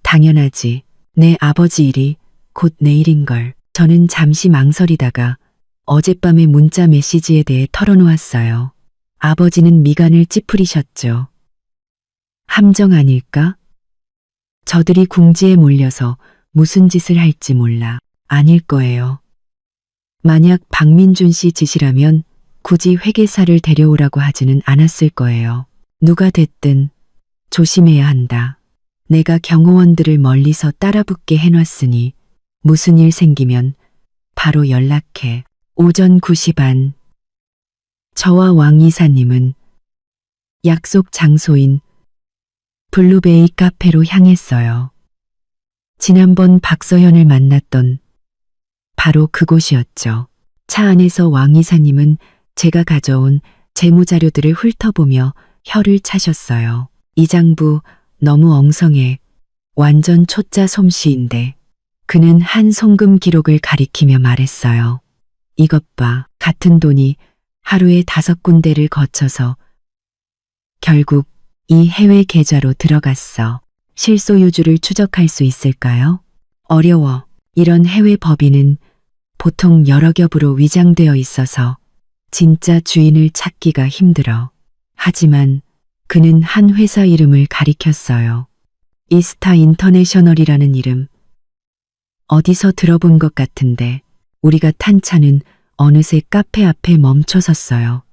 당연하지. 내 아버지 일이 곧 내일인걸. 저는 잠시 망설이다가 어젯밤의 문자 메시지에 대해 털어놓았어요. 아버지는 미간을 찌푸리셨죠. 함정 아닐까? 저들이 궁지에 몰려서 무슨 짓을 할지 몰라. 아닐 거예요. 만약 박민준 씨 짓이라면 굳이 회계사를 데려오라고 하지는 않았을 거예요. 누가 됐든 조심해야 한다. 내가 경호원들을 멀리서 따라붙게 해놨으니 무슨 일 생기면 바로 연락해. 오전 9시 반. 저와 왕 이사님은 약속 장소인 블루베이 카페로 향했어요. 지난번 박서현을 만났던 바로 그곳이었죠. 차 안에서 왕 이사님은 제가 가져온 재무자료들을 훑어보며 혀를 차셨어요. 이 장부 너무 엉성해. 완전 초짜 솜씨인데. 그는 한 송금 기록을 가리키며 말했어요. 이것 봐. 같은 돈이 하루에 5군데를 거쳐서 결국 이 해외 계좌로 들어갔어. 실소유주를 추적할 수 있을까요? 어려워. 이런 해외 법인은 보통 여러 겹으로 위장되어 있어서 진짜 주인을 찾기가 힘들어. 하지만 그는 한 회사 이름을 가리켰어요. 이스타 인터내셔널이라는 이름. 어디서 들어본 것 같은데 우리가 탄 차는 어느새 카페 앞에 멈춰섰어요.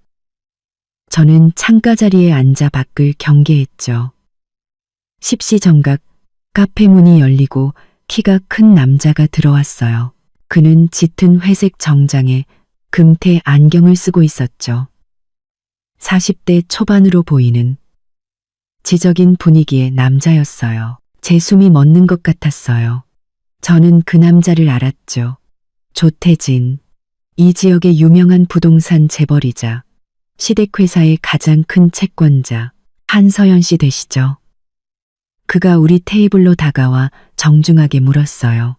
저는 창가 자리에 앉아 밖을 경계했죠. 십시정각 카페 문이 열리고 키가 큰 남자가 들어왔어요. 그는 짙은 회색 정장에 금태 안경을 쓰고 있었죠. 40대 초반으로 보이는 지적인 분위기의 남자였어요. 제 숨이 멎는 것 같았어요. 저는 그 남자를 알았죠. 조태진. 이 지역의 유명한 부동산 재벌이자 시댁회사의 가장 큰 채권자 한서연 씨 되시죠? 그가 우리 테이블로 다가와 정중하게 물었어요.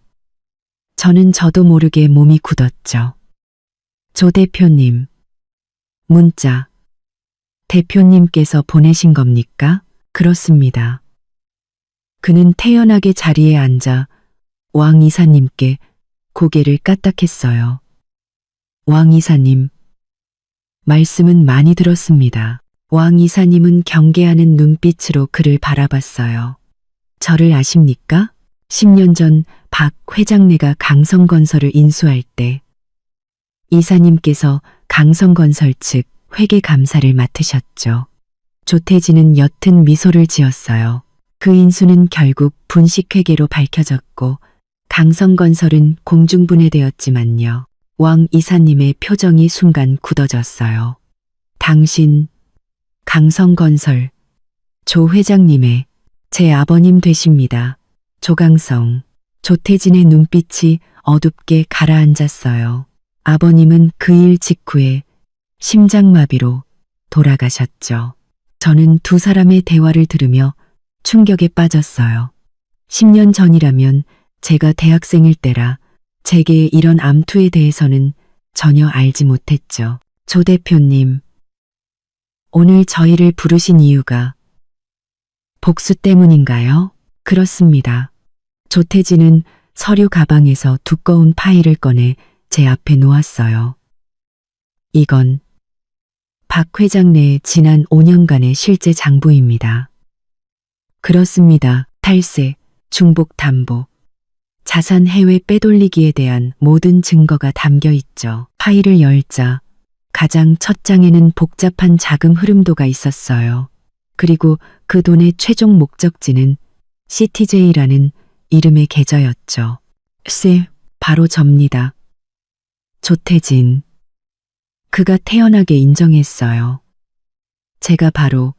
저도 모르게 몸이 굳었죠. 조 대표님. 문자. 대표님께서 보내신 겁니까? 그렇습니다. 그는 태연하게 자리에 앉아 왕 이사님께 고개를 까딱했어요. 왕 이사님. 말씀은 많이 들었습니다. 왕 이사님은 경계하는 눈빛으로 그를 바라봤어요. 저를 아십니까? 10년 전 박 회장네가 강성건설을 인수할 때 이사님께서 강성건설 측 회계감사를 맡으셨죠. 조태진은 옅은 미소를 지었어요. 그 인수는 결국 분식회계로 밝혀졌고 강성건설은 공중분해되었지만요. 왕 이사님의 표정이 순간 굳어졌어요. 당신, 강성건설, 조 회장님의 제 아버님 되십니다. 조강성. 조태진의 눈빛이 어둡게 가라앉았어요. 아버님은 그 일 직후에 심장마비로 돌아가셨죠. 저는 두 사람의 대화를 들으며 충격에 빠졌어요. 10년 전이라면 제가 대학생일 때라 제게 이런 암투에 대해서는 전혀 알지 못했죠. 조 대표님, 오늘 저희를 부르신 이유가 복수 때문인가요? 그렇습니다. 조태진은 서류 가방에서 두꺼운 파일을 꺼내 제 앞에 놓았어요. 이건 박 회장 내 지난 5년간의 실제 장부입니다. 그렇습니다. 탈세, 중복 담보, 자산 해외 빼돌리기에 대한 모든 증거가 담겨 있죠. 파일을 열자 가장 첫 장에는 복잡한 자금 흐름도가 있었어요. 그리고 그 돈의 최종 목적지는 CTJ라는 이름의 계좌였죠. 바로 접니다. 조태진. 그가 태연하게 인정했어요. 제가 바로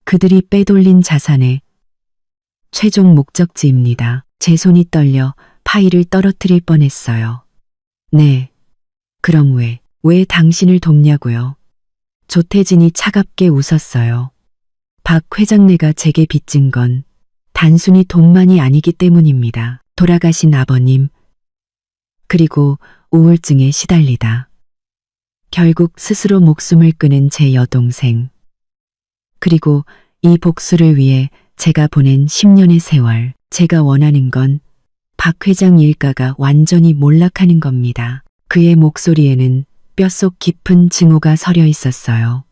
그들이 빼돌린 자산의 최종 목적지입니다. 제 손이 떨려 파일을 떨어뜨릴 뻔했어요. 네. 그럼 왜 당신을 돕냐고요? 조태진이 차갑게 웃었어요. 박 회장네가 제게 빚진 건 단순히 돈만이 아니기 때문입니다. 돌아가신 아버님, 그리고 우울증에 시달리다 결국 스스로 목숨을 끊은 제 여동생, 그리고 이 복수를 위해 제가 보낸 10년의 세월. 제가 원하는 건 박 회장 일가가 완전히 몰락하는 겁니다. 그의 목소리에는 뼛속 깊은 증오가 서려 있었어요.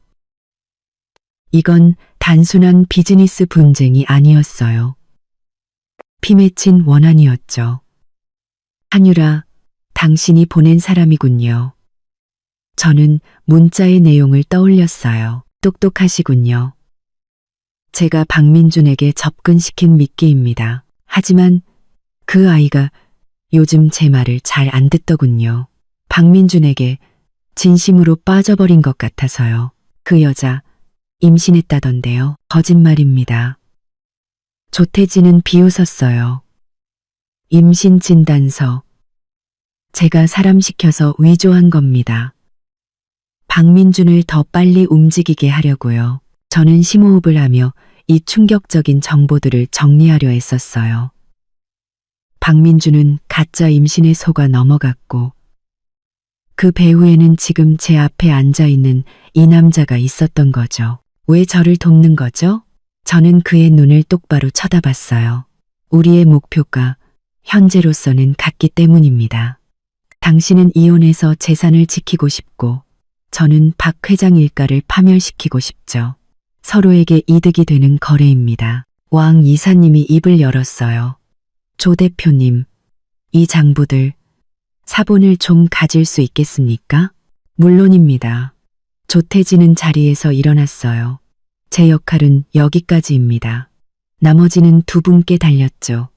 이건 단순한 비즈니스 분쟁이 아니었어요. 피 맺힌 원한이었죠. 한유라, 당신이 보낸 사람이군요. 저는 문자의 내용을 떠올렸어요. 똑똑하시군요. 제가 박민준에게 접근시킨 미끼입니다. 하지만 그 아이가 요즘 제 말을 잘 안 듣더군요. 박민준에게 진심으로 빠져버린 것 같아서요. 그 여자 임신했다던데요. 거짓말입니다. 조태진은 비웃었어요. 임신 진단서. 제가 사람 시켜서 위조한 겁니다. 박민준을 더 빨리 움직이게 하려고요. 저는 심호흡을 하며 이 충격적인 정보들을 정리하려 했었어요. 박민준은 가짜 임신에 속아 넘어갔고 그 배후에는 지금 제 앞에 앉아있는 이 남자가 있었던 거죠. 왜 저를 돕는 거죠? 저는 그의 눈을 똑바로 쳐다봤어요. 우리의 목표가 현재로서는 같기 때문입니다. 당신은 이혼해서 재산을 지키고 싶고 저는 박 회장 일가를 파멸시키고 싶죠. 서로에게 이득이 되는 거래입니다. 왕 이사님이 입을 열었어요. 조 대표님, 이 장부들 사본을 좀 가질 수 있겠습니까? 물론입니다. 조태진은 자리에서 일어났어요. 제 역할은 여기까지입니다. 나머지는 두 분께 달렸죠.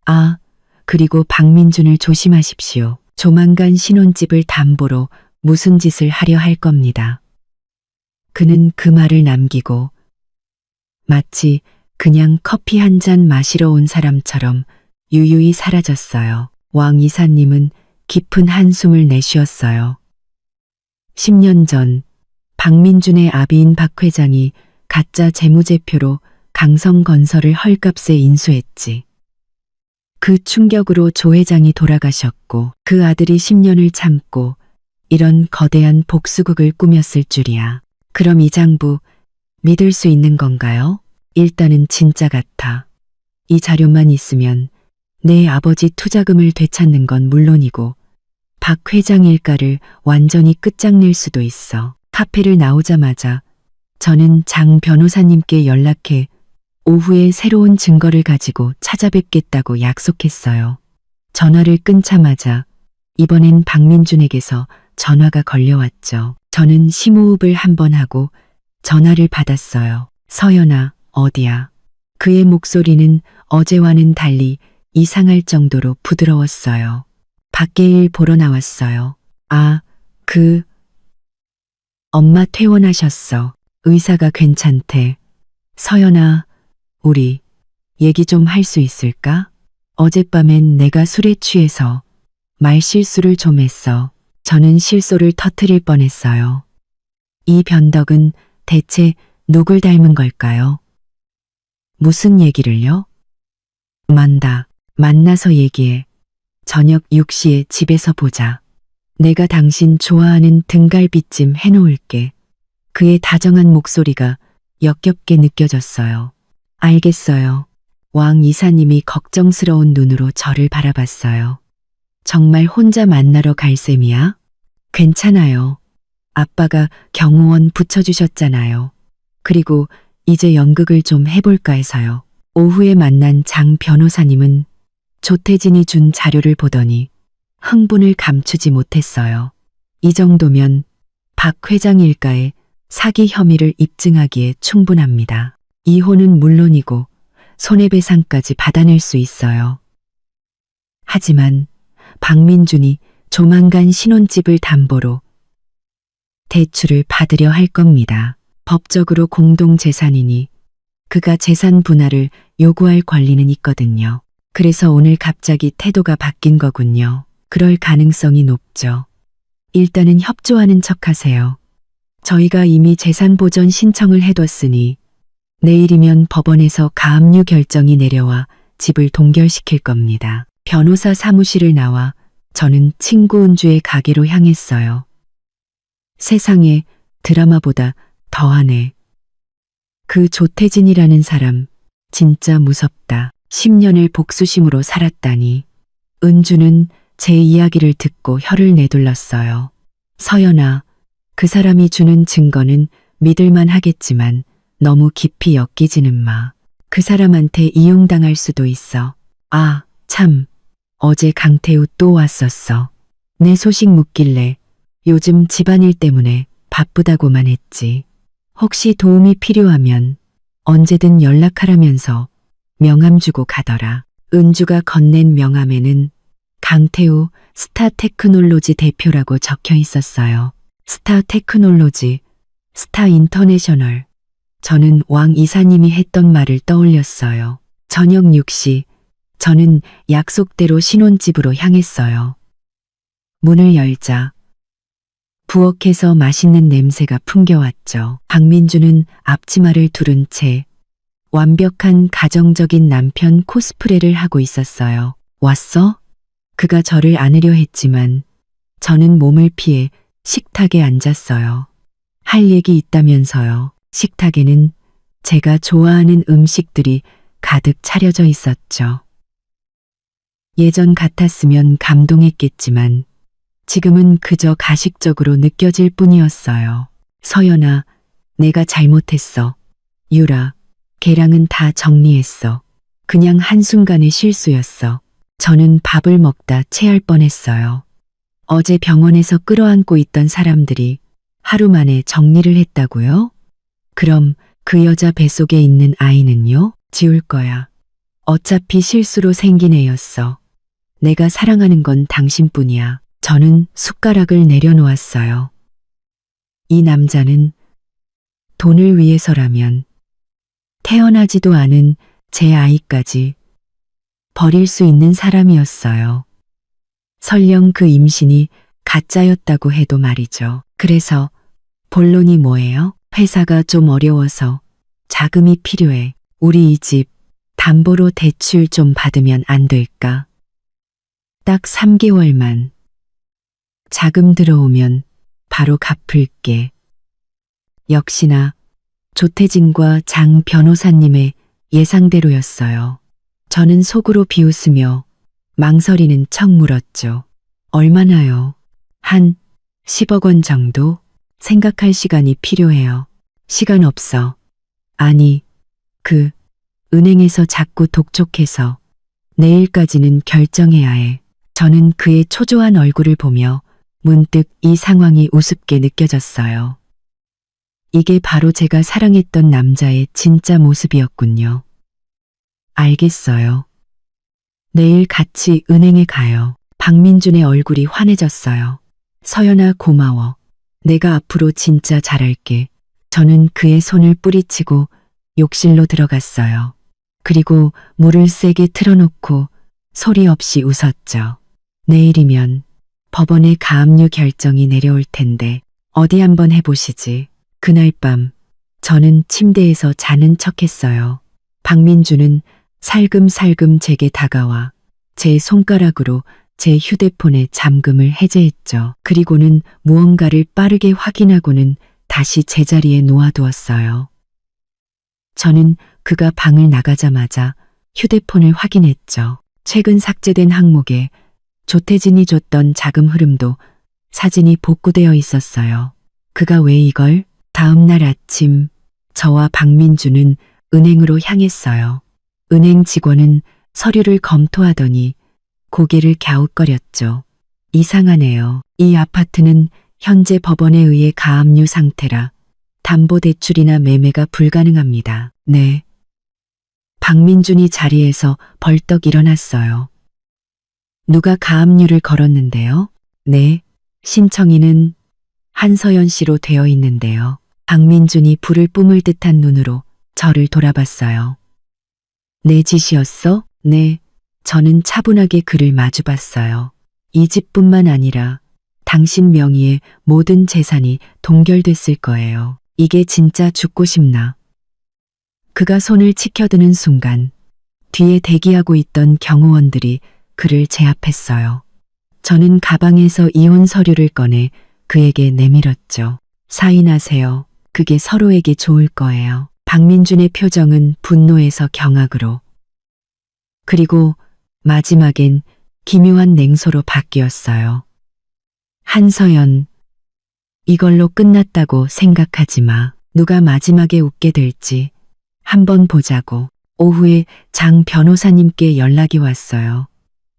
아, 그리고 박민준을 조심하십시오. 조만간 신혼집을 담보로 무슨 짓을 하려 할 겁니다. 그는 그 말을 남기고 마치 그냥 커피 한 잔 마시러 온 사람처럼 유유히 사라졌어요. 왕 이사님은 깊은 한숨을 내쉬었어요. 10년 전 박민준의 아비인 박 회장이 가짜 재무제표로 강성건설을 헐값에 인수했지. 그 충격으로 조 회장이 돌아가셨고 그 아들이 10년을 참고 이런 거대한 복수극을 꾸몄을 줄이야. 그럼 이 장부 믿을 수 있는 건가요? 일단은 진짜 같아. 이 자료만 있으면 내 아버지 투자금을 되찾는 건 물론이고 박 회장 일가를 완전히 끝장낼 수도 있어. 카페를 나오자마자 저는 장 변호사님께 연락해 오후에 새로운 증거를 가지고 찾아뵙겠다고 약속했어요. 전화를 끊자마자 이번엔 박민준에게서 전화가 걸려왔죠. 저는 심호흡을 한번 하고 전화를 받았어요. 서연아, 어디야? 그의 목소리는 어제와는 달리 이상할 정도로 부드러웠어요. 밖에 일 보러 나왔어요. 아, 엄마 퇴원하셨어. 의사가 괜찮대. 서연아, 우리 얘기 좀 할 수 있을까? 어젯밤엔 내가 술에 취해서 말실수를 좀 했어. 저는 실소를 터뜨릴 뻔했어요. 이 변덕은 대체 누굴 닮은 걸까요? 무슨 얘기를요? 만나서 얘기해. 저녁 6시에 집에서 보자. 내가 당신 좋아하는 등갈비찜 해놓을게. 그의 다정한 목소리가 역겹게 느껴졌어요. 알겠어요. 왕 이사님이 걱정스러운 눈으로 저를 바라봤어요. 정말 혼자 만나러 갈 셈이야? 괜찮아요. 아빠가 경호원 붙여주셨잖아요. 그리고 이제 연극을 좀 해볼까 해서요. 오후에 만난 장 변호사님은 조태진이 준 자료를 보더니 흥분을 감추지 못했어요. 이 정도면 박 회장 일가의 사기 혐의를 입증하기에 충분합니다. 이혼은 물론이고 손해배상까지 받아낼 수 있어요. 하지만 박민준이 조만간 신혼집을 담보로 대출을 받으려 할 겁니다. 법적으로 공동재산이니 그가 재산 분할을 요구할 권리는 있거든요. 그래서 오늘 갑자기 태도가 바뀐 거군요. 그럴 가능성이 높죠. 일단은 협조하는 척하세요. 저희가 이미 재산 보전 신청을 해뒀으니 내일이면 법원에서 가압류 결정이 내려와 집을 동결시킬 겁니다. 변호사 사무실을 나와 저는 친구 은주의 가게로 향했어요. 세상에 드라마보다 더하네. 그 조태진이라는 사람 진짜 무섭다. 10년을 복수심으로 살았다니. 은주는 제 이야기를 듣고 혀를 내둘렀어요. 서연아, 그 사람이 주는 증거는 믿을만 하겠지만 너무 깊이 엮이지는 마. 그 사람한테 이용당할 수도 있어. 아, 참. 어제 강태우 또 왔었어. 내 소식 묻길래 요즘 집안일 때문에 바쁘다고만 했지. 혹시 도움이 필요하면 언제든 연락하라면서 명함 주고 가더라. 은주가 건넨 명함에는 강태우 스타테크놀로지 대표라고 적혀 있었어요. 스타테크놀로지, 스타인터내셔널. 저는 왕 이사님이 했던 말을 떠올렸어요. 저녁 6시, 저는 약속대로 신혼집으로 향했어요. 문을 열자 부엌에서 맛있는 냄새가 풍겨왔죠. 박민주는 앞치마를 두른 채 완벽한 가정적인 남편 코스프레를 하고 있었어요. 왔어? 그가 저를 안으려 했지만 저는 몸을 피해 식탁에 앉았어요. 할 얘기 있다면서요. 식탁에는 제가 좋아하는 음식들이 가득 차려져 있었죠. 예전 같았으면 감동했겠지만 지금은 그저 가식적으로 느껴질 뿐이었어요. 서연아, 내가 잘못했어. 유라, 걔랑은 다 정리했어. 그냥 한순간의 실수였어. 저는 밥을 먹다 체할 뻔했어요. 어제 병원에서 끌어안고 있던 사람들이 하루 만에 정리를 했다고요? 그럼 그 여자 뱃속에 있는 아이는요? 지울 거야. 어차피 실수로 생긴 애였어. 내가 사랑하는 건 당신뿐이야. 저는 숟가락을 내려놓았어요. 이 남자는 돈을 위해서라면 태어나지도 않은 제 아이까지 버릴 수 있는 사람이었어요. 설령 그 임신이 가짜였다고 해도 말이죠. 그래서 본론이 뭐예요? 회사가 좀 어려워서 자금이 필요해. 우리 이 집 담보로 대출 좀 받으면 안 될까? 딱 3개월만. 자금 들어오면 바로 갚을게. 역시나 조태진과 장 변호사님의 예상대로였어요. 저는 속으로 비웃으며 망설이는 척 물었죠. 얼마나요? 한 10억 원 정도? 생각할 시간이 필요해요. 시간 없어. 아니, 은행에서 자꾸 독촉해서 내일까지는 결정해야 해. 저는 그의 초조한 얼굴을 보며 문득 이 상황이 우습게 느껴졌어요. 이게 바로 제가 사랑했던 남자의 진짜 모습이었군요. 알겠어요. 내일 같이 은행에 가요. 박민준의 얼굴이 환해졌어요. 서연아, 고마워. 내가 앞으로 진짜 잘할게. 저는 그의 손을 뿌리치고 욕실로 들어갔어요. 그리고 물을 세게 틀어놓고 소리 없이 웃었죠. 내일이면 법원의 가압류 결정이 내려올 텐데 어디 한번 해보시지. 그날 밤 저는 침대에서 자는 척했어요. 박민주는 살금살금 제게 다가와 제 손가락으로 제 휴대폰의 잠금을 해제했죠. 그리고는 무언가를 빠르게 확인하고는 다시 제자리에 놓아두었어요. 저는 그가 방을 나가자마자 휴대폰을 확인했죠. 최근 삭제된 항목에 조태진이 줬던 자금 흐름도 사진이 복구되어 있었어요. 그가 왜 이걸? 다음 날 아침 저와 박민주는 은행으로 향했어요. 은행 직원은 서류를 검토하더니 고개를 갸웃거렸죠. 이상하네요. 이 아파트는 현재 법원에 의해 가압류 상태라 담보대출이나 매매가 불가능합니다. 네. 박민준이 자리에서 벌떡 일어났어요. 누가 가압류를 걸었는데요? 네. 신청인은 한서연 씨로 되어 있는데요. 박민준이 불을 뿜을 듯한 눈으로 저를 돌아봤어요. 내 짓이었어? 네. 저는 차분하게 그를 마주봤어요. 이 집뿐만 아니라 당신 명의의 모든 재산이 동결됐을 거예요. 이게 진짜 죽고 싶나? 그가 손을 치켜드는 순간 뒤에 대기하고 있던 경호원들이 그를 제압했어요. 저는 가방에서 이혼 서류를 꺼내 그에게 내밀었죠. 사인하세요. 그게 서로에게 좋을 거예요. 박민준의 표정은 분노에서 경악으로 그리고 마지막엔 기묘한 냉소로 바뀌었어요. 한서연, 이걸로 끝났다고 생각하지 마. 누가 마지막에 웃게 될지 한번 보자고. 오후에 장 변호사님께 연락이 왔어요.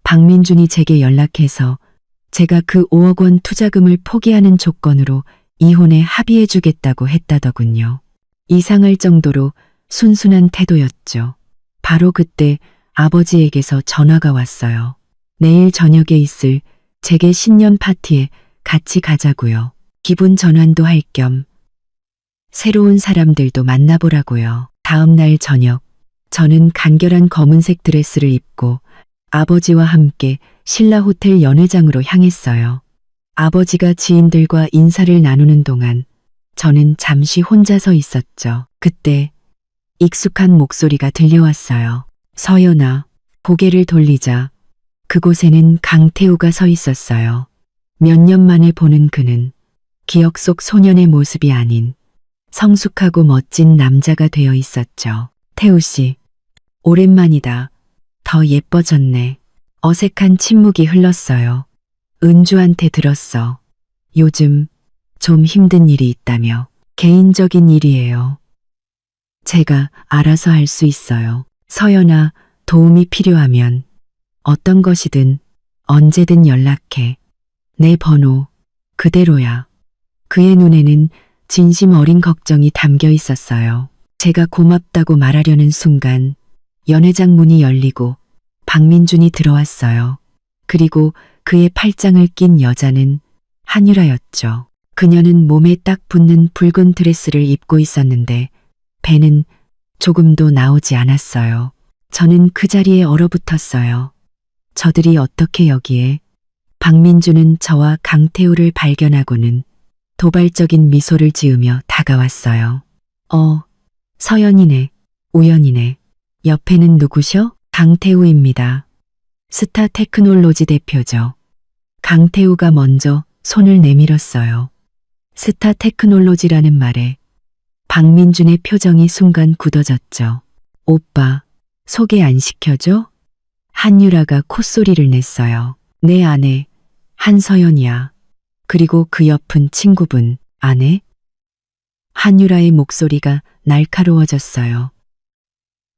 박민준이 제게 연락해서 제가 그 5억 원 투자금을 포기하는 조건으로 이혼에 합의해 주겠다고 했다더군요. 이상할 정도로 순순한 태도였죠. 바로 그때 아버지에게서 전화가 왔어요. 내일 저녁에 있을 제게 신년 파티에 같이 가자고요. 기분 전환도 할 겸 새로운 사람들도 만나보라고요. 다음 날 저녁, 저는 간결한 검은색 드레스를 입고 아버지와 함께 신라 호텔 연회장으로 향했어요. 아버지가 지인들과 인사를 나누는 동안 저는 잠시 혼자 서 있었죠. 그때 익숙한 목소리가 들려왔어요. 서연아. 고개를 돌리자 그곳에는 강태우가 서 있었어요. 몇 년 만에 보는 그는 기억 속 소년의 모습이 아닌 성숙하고 멋진 남자가 되어 있었죠. 태우 씨, 오랜만이다. 더 예뻐졌네. 어색한 침묵이 흘렀어요. 은주한테 들었어. 요즘 좀 힘든 일이 있다며. 개인적인 일이에요. 제가 알아서 할 수 있어요. 서연아, 도움이 필요하면 어떤 것이든 언제든 연락해. 내 번호 그대로야. 그의 눈에는 진심 어린 걱정이 담겨 있었어요. 제가 고맙다고 말하려는 순간 연회장 문이 열리고 박민준이 들어왔어요. 그리고 그의 팔짱을 낀 여자는 한유라였죠. 그녀는 몸에 딱 붙는 붉은 드레스를 입고 있었는데 배는 조금도 나오지 않았어요. 저는 그 자리에 얼어붙었어요. 저들이 어떻게 여기에? 박민준은 저와 강태우를 발견하고는 도발적인 미소를 지으며 다가왔어요. 서연이네. 우연이네. 옆에는 누구셔? 강태우입니다. 스타 테크놀로지 대표죠. 강태우가 먼저 손을 내밀었어요. 스타 테크놀로지라는 말에 박민준의 표정이 순간 굳어졌죠. 오빠, 소개 안 시켜줘? 한유라가 콧소리를 냈어요. 내 아내, 한서연이야. 그리고 그 옆은 친구분, 아내? 한유라의 목소리가 날카로워졌어요.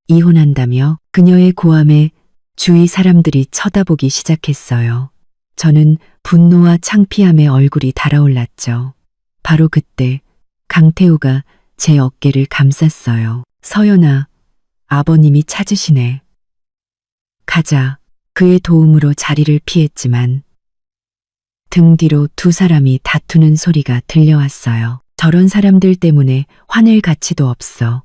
이혼한다며? 그녀의 고함에 주위 사람들이 쳐다보기 시작했어요. 저는 분노와 창피함에 얼굴이 달아올랐죠. 바로 그때 강태우가 제 어깨를 감쌌어요. 서연아, 아버님이 찾으시네. 가자. 그의 도움으로 자리를 피했지만 등 뒤로 두 사람이 다투는 소리가 들려왔어요. 저런 사람들 때문에 화낼 가치도 없어.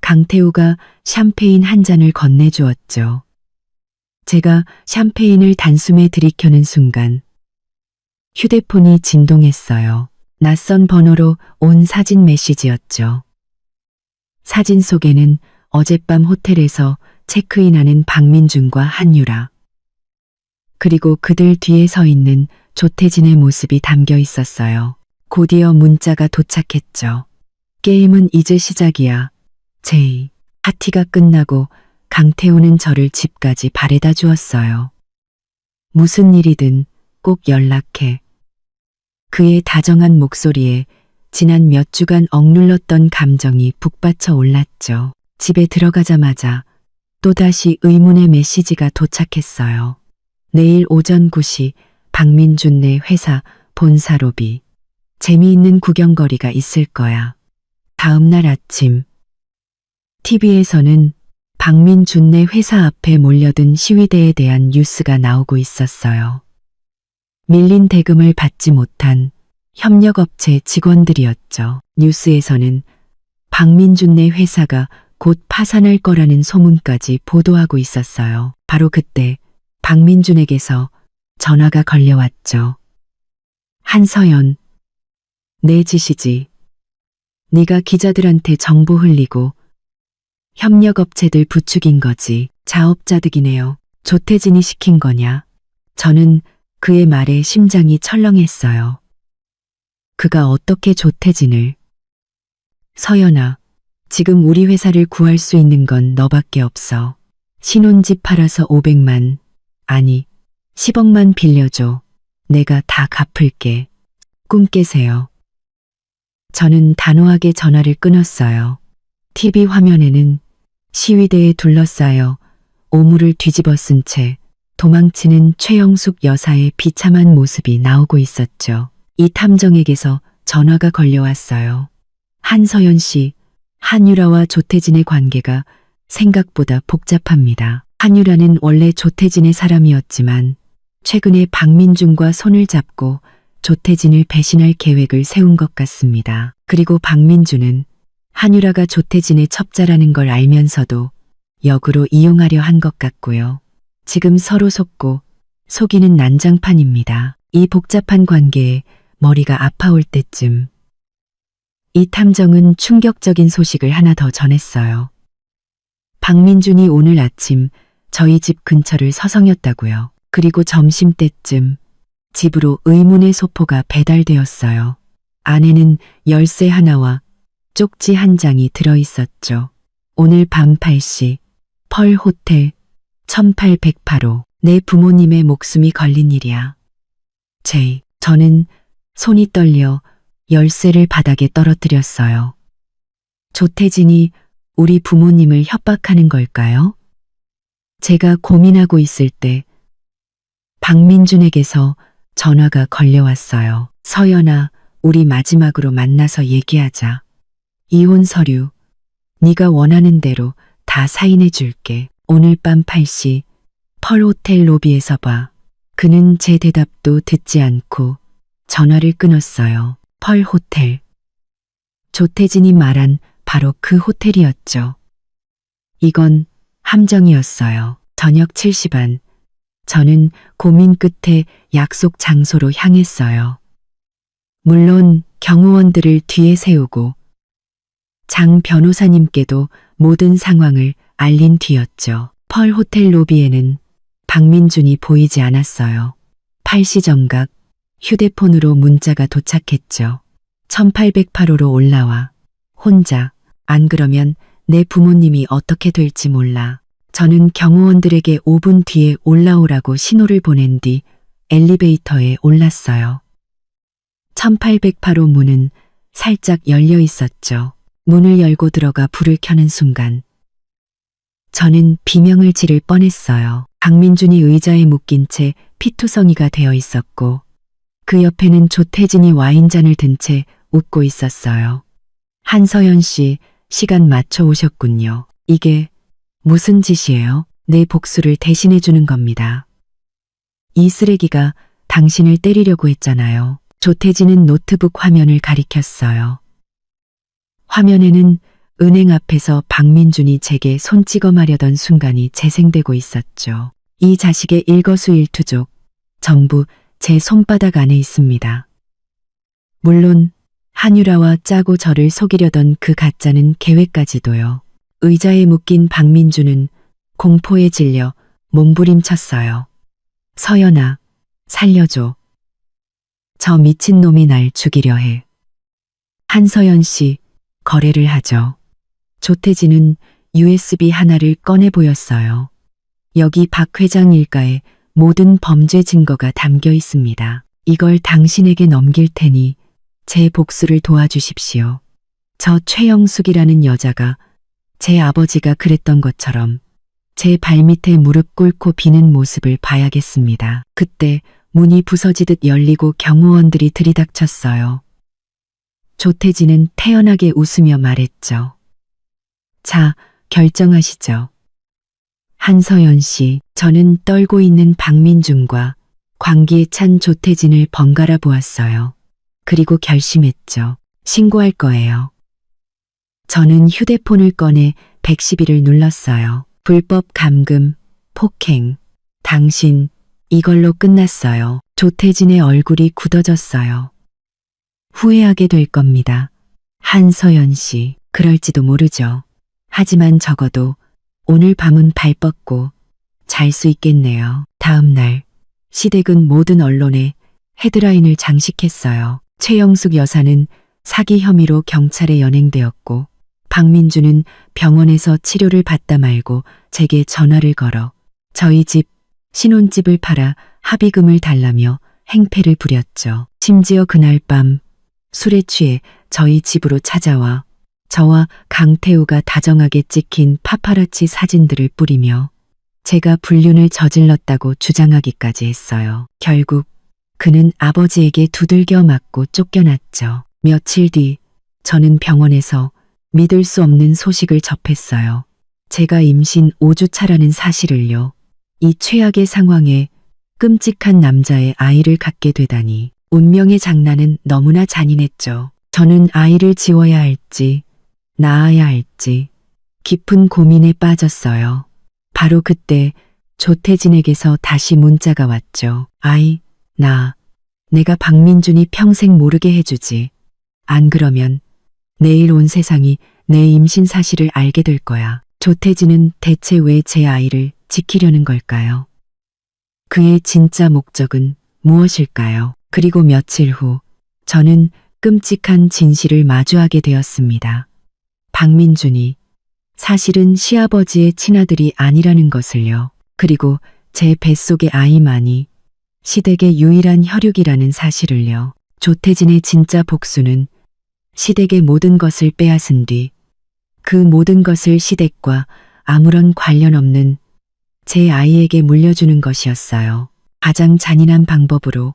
강태우가 샴페인 한 잔을 건네주었죠. 제가 샴페인을 단숨에 들이켜는 순간 휴대폰이 진동했어요. 낯선 번호로 온 사진 메시지였죠. 사진 속에는 어젯밤 호텔에서 체크인하는 박민준과 한유라, 그리고 그들 뒤에 서 있는 조태진의 모습이 담겨 있었어요. 곧이어 문자가 도착했죠. 게임은 이제 시작이야. 제이. 파티가 끝나고 강태우는 저를 집까지 바래다 주었어요. 무슨 일이든 꼭 연락해. 그의 다정한 목소리에 지난 몇 주간 억눌렀던 감정이 북받쳐 올랐죠. 집에 들어가자마자 또다시 의문의 메시지가 도착했어요. 내일 오전 9시 박민준네 회사 본사 로비. 재미있는 구경거리가 있을 거야. 다음 날 아침 TV에서는 박민준네 회사 앞에 몰려든 시위대에 대한 뉴스가 나오고 있었어요. 밀린 대금을 받지 못한 협력업체 직원들이었죠. 뉴스에서는 박민준네 회사가 곧 파산할 거라는 소문까지 보도하고 있었어요. 바로 그때 박민준에게서 전화가 걸려왔죠. 한서연, 내 짓이지. 네가 기자들한테 정보 흘리고 협력업체들 부추긴 거지. 자업자득이네요. 조태진이 시킨 거냐? 저는 그의 말에 심장이 철렁했어요. 그가 어떻게 조태진을? 서연아, 지금 우리 회사를 구할 수 있는 건 너밖에 없어. 신혼집 팔아서 500만, 아니 10억만 빌려줘. 내가 다 갚을게. 꿈 깨세요. 저는 단호하게 전화를 끊었어요. TV 화면에는 시위대에 둘러싸여 오물을 뒤집어 쓴 채 도망치는 최영숙 여사의 비참한 모습이 나오고 있었죠. 이 탐정에게서 전화가 걸려왔어요. 한서연 씨, 한유라와 조태진의 관계가 생각보다 복잡합니다. 한유라는 원래 조태진의 사람이었지만 최근에 박민준과 손을 잡고 조태진을 배신할 계획을 세운 것 같습니다. 그리고 박민준은 한유라가 조태진의 첩자라는 걸 알면서도 역으로 이용하려 한 것 같고요. 지금 서로 속고 속이는 난장판입니다. 이 복잡한 관계에 머리가 아파올 때쯤 이 탐정은 충격적인 소식을 하나 더 전했어요. 박민준이 오늘 아침 저희 집 근처를 서성였다고요. 그리고 점심때쯤 집으로 의문의 소포가 배달되었어요. 안에는 열쇠 하나와 쪽지 한 장이 들어있었죠. 오늘 밤 8시 펄 호텔 1808호 내 부모님의 목숨이 걸린 일이야. 저는 손이 떨려 열쇠를 바닥에 떨어뜨렸어요. 조태진이 우리 부모님을 협박하는 걸까요? 제가 고민하고 있을 때 박민준에게서 전화가 걸려왔어요. 서연아, 우리 마지막으로 만나서 얘기하자. 이혼 서류, 네가 원하는 대로 다 사인해 줄게. 오늘 밤 8시 펄 호텔 로비에서 봐. 그는 제 대답도 듣지 않고 전화를 끊었어요. 펄 호텔. 조태진이 말한 바로 그 호텔이었죠. 이건 함정이었어요. 저녁 7시 반. 저는 고민 끝에 약속 장소로 향했어요. 물론 경호원들을 뒤에 세우고 장 변호사님께도 모든 상황을 알린 뒤였죠. 펄 호텔 로비에는 박민준이 보이지 않았어요. 8시 정각 휴대폰으로 문자가 도착했죠. 1808호로 올라와. 혼자. 안 그러면 내 부모님이 어떻게 될지 몰라. 저는 경호원들에게 5분 뒤에 올라오라고 신호를 보낸 뒤 엘리베이터에 올랐어요. 1808호 문은 살짝 열려 있었죠. 문을 열고 들어가 불을 켜는 순간 저는 비명을 지를 뻔했어요. 박민준이 의자에 묶인 채 피투성이가 되어 있었고 그 옆에는 조태진이 와인잔을 든 채 웃고 있었어요. 한서연 씨, 시간 맞춰 오셨군요. 이게 무슨 짓이에요? 내 복수를 대신해 주는 겁니다. 이 쓰레기가 당신을 때리려고 했잖아요. 조태진은 노트북 화면을 가리켰어요. 화면에는 은행 앞에서 박민준이 제게 손찌검하려던 순간이 재생되고 있었죠. 이 자식의 일거수일투족 전부 제 손바닥 안에 있습니다. 물론 한유라와 짜고 저를 속이려던 그 가짜는 계획까지도요. 의자에 묶인 박민준은 공포에 질려 몸부림쳤어요. 서연아, 살려줘. 저 미친놈이 날 죽이려 해. 한서연 씨, 거래를 하죠. 조태진은 USB 하나를 꺼내 보였어요. 여기 박 회장 일가의 모든 범죄 증거가 담겨 있습니다. 이걸 당신에게 넘길 테니 제 복수를 도와주십시오. 저 최영숙이라는 여자가 제 아버지가 그랬던 것처럼 제 발밑에 무릎 꿇고 비는 모습을 봐야겠습니다. 그때 문이 부서지듯 열리고 경호원들이 들이닥쳤어요. 조태진은 태연하게 웃으며 말했죠. 자, 결정하시죠. 한서연 씨, 저는 떨고 있는 박민준과 광기에 찬 조태진을 번갈아 보았어요. 그리고 결심했죠. 신고할 거예요. 저는 휴대폰을 꺼내 112를 눌렀어요. 불법 감금, 폭행, 당신, 이걸로 끝났어요. 조태진의 얼굴이 굳어졌어요. 후회하게 될 겁니다. 한서연 씨, 그럴지도 모르죠. 하지만 적어도 오늘 밤은 발 뻗고 잘 수 있겠네요. 다음 날, 시댁은 모든 언론에 헤드라인을 장식했어요. 최영숙 여사는 사기 혐의로 경찰에 연행되었고 박민준은 병원에서 치료를 받다 말고 제게 전화를 걸어 저희 집 신혼집을 팔아 합의금을 달라며 행패를 부렸죠. 심지어 그날 밤 술에 취해 저희 집으로 찾아와 저와 강태우가 다정하게 찍힌 파파라치 사진들을 뿌리며 제가 불륜을 저질렀다고 주장하기까지 했어요. 결국 그는 아버지에게 두들겨 맞고 쫓겨났죠. 며칠 뒤 저는 병원에서 믿을 수 없는 소식을 접했어요. 제가 임신 5주 차라는 사실을요. 이 최악의 상황에 끔찍한 남자의 아이를 갖게 되다니. 운명의 장난은 너무나 잔인했죠. 저는 아이를 지워야 할지 낳아야 할지 깊은 고민에 빠졌어요. 바로 그때 조태진에게서 다시 문자가 왔죠. 아이, 내가 박민준이 평생 모르게 해주지. 안 그러면 내일 온 세상이 내 임신 사실을 알게 될 거야. 조태진은 대체 왜 제 아이를 지키려는 걸까요? 그의 진짜 목적은 무엇일까요? 그리고 며칠 후 저는 끔찍한 진실을 마주하게 되었습니다. 박민준이 사실은 시아버지의 친아들이 아니라는 것을요. 그리고 제 뱃속의 아이만이 시댁의 유일한 혈육이라는 사실을요. 조태진의 진짜 복수는 시댁의 모든 것을 빼앗은 뒤 그 모든 것을 시댁과 아무런 관련 없는 제 아이에게 물려주는 것이었어요. 가장 잔인한 방법으로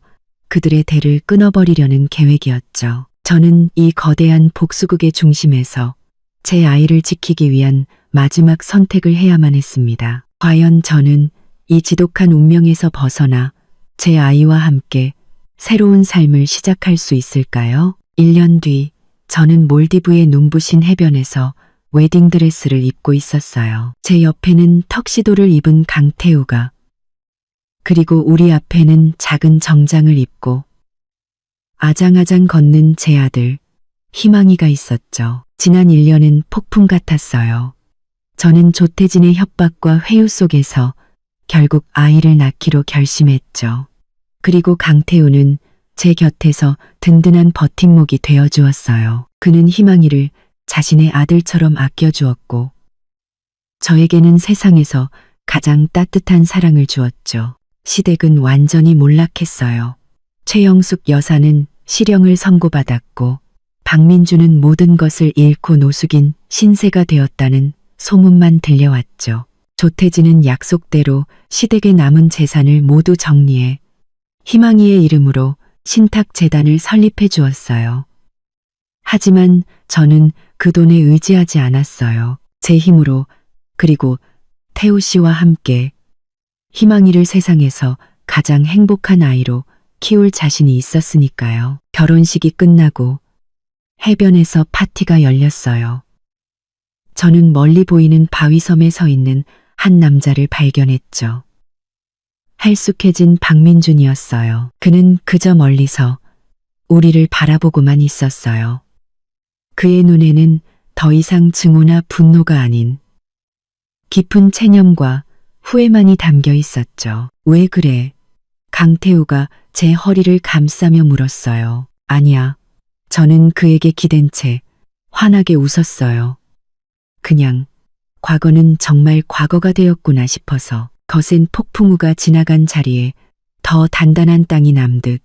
그들의 대를 끊어버리려는 계획이었죠. 저는 이 거대한 복수극의 중심에서 제 아이를 지키기 위한 마지막 선택을 해야만 했습니다. 과연 저는 이 지독한 운명에서 벗어나 제 아이와 함께 새로운 삶을 시작할 수 있을까요? 1년 뒤 저는 몰디브의 눈부신 해변에서 웨딩드레스를 입고 있었어요. 제 옆에는 턱시도를 입은 강태우가, 그리고 우리 앞에는 작은 정장을 입고 아장아장 걷는 제 아들 희망이가 있었죠. 지난 1년은 폭풍 같았어요. 저는 조태진의 협박과 회유 속에서 결국 아이를 낳기로 결심했죠. 그리고 강태우는 제 곁에서 든든한 버팀목이 되어주었어요. 그는 희망이를 자신의 아들처럼 아껴주었고 저에게는 세상에서 가장 따뜻한 사랑을 주었죠. 시댁은 완전히 몰락했어요. 최영숙 여사는 실형을 선고받았고 박민주는 모든 것을 잃고 노숙인 신세가 되었다는 소문만 들려왔죠. 조태진은 약속대로 시댁의 남은 재산을 모두 정리해 희망이의 이름으로 신탁재단을 설립해 주었어요. 하지만 저는 그 돈에 의지하지 않았어요. 제 힘으로, 그리고 태우 씨와 함께 희망이를 세상에서 가장 행복한 아이로 키울 자신이 있었으니까요. 결혼식이 끝나고 해변에서 파티가 열렸어요. 저는 멀리 보이는 바위섬에 서 있는 한 남자를 발견했죠. 할쑥해진 박민준이었어요. 그는 그저 멀리서 우리를 바라보고만 있었어요. 그의 눈에는 더 이상 증오나 분노가 아닌 깊은 체념과 후회만이 담겨 있었죠. 왜 그래? 강태우가 제 허리를 감싸며 물었어요. 아니야. 저는 그에게 기댄 채 환하게 웃었어요. 그냥 과거는 정말 과거가 되었구나 싶어서. 거센 폭풍우가 지나간 자리에 더 단단한 땅이 남듯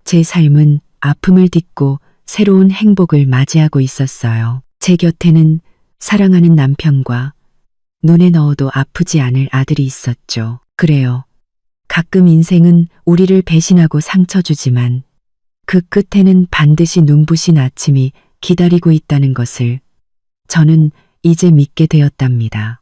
제 삶은 아픔을 딛고 새로운 행복을 맞이하고 있었어요. 제 곁에는 사랑하는 남편과 눈에 넣어도 아프지 않을 아들이 있었죠. 그래요. 가끔 인생은 우리를 배신하고 상처 주지만 그 끝에는 반드시 눈부신 아침이 기다리고 있다는 것을 저는 이제 믿게 되었답니다.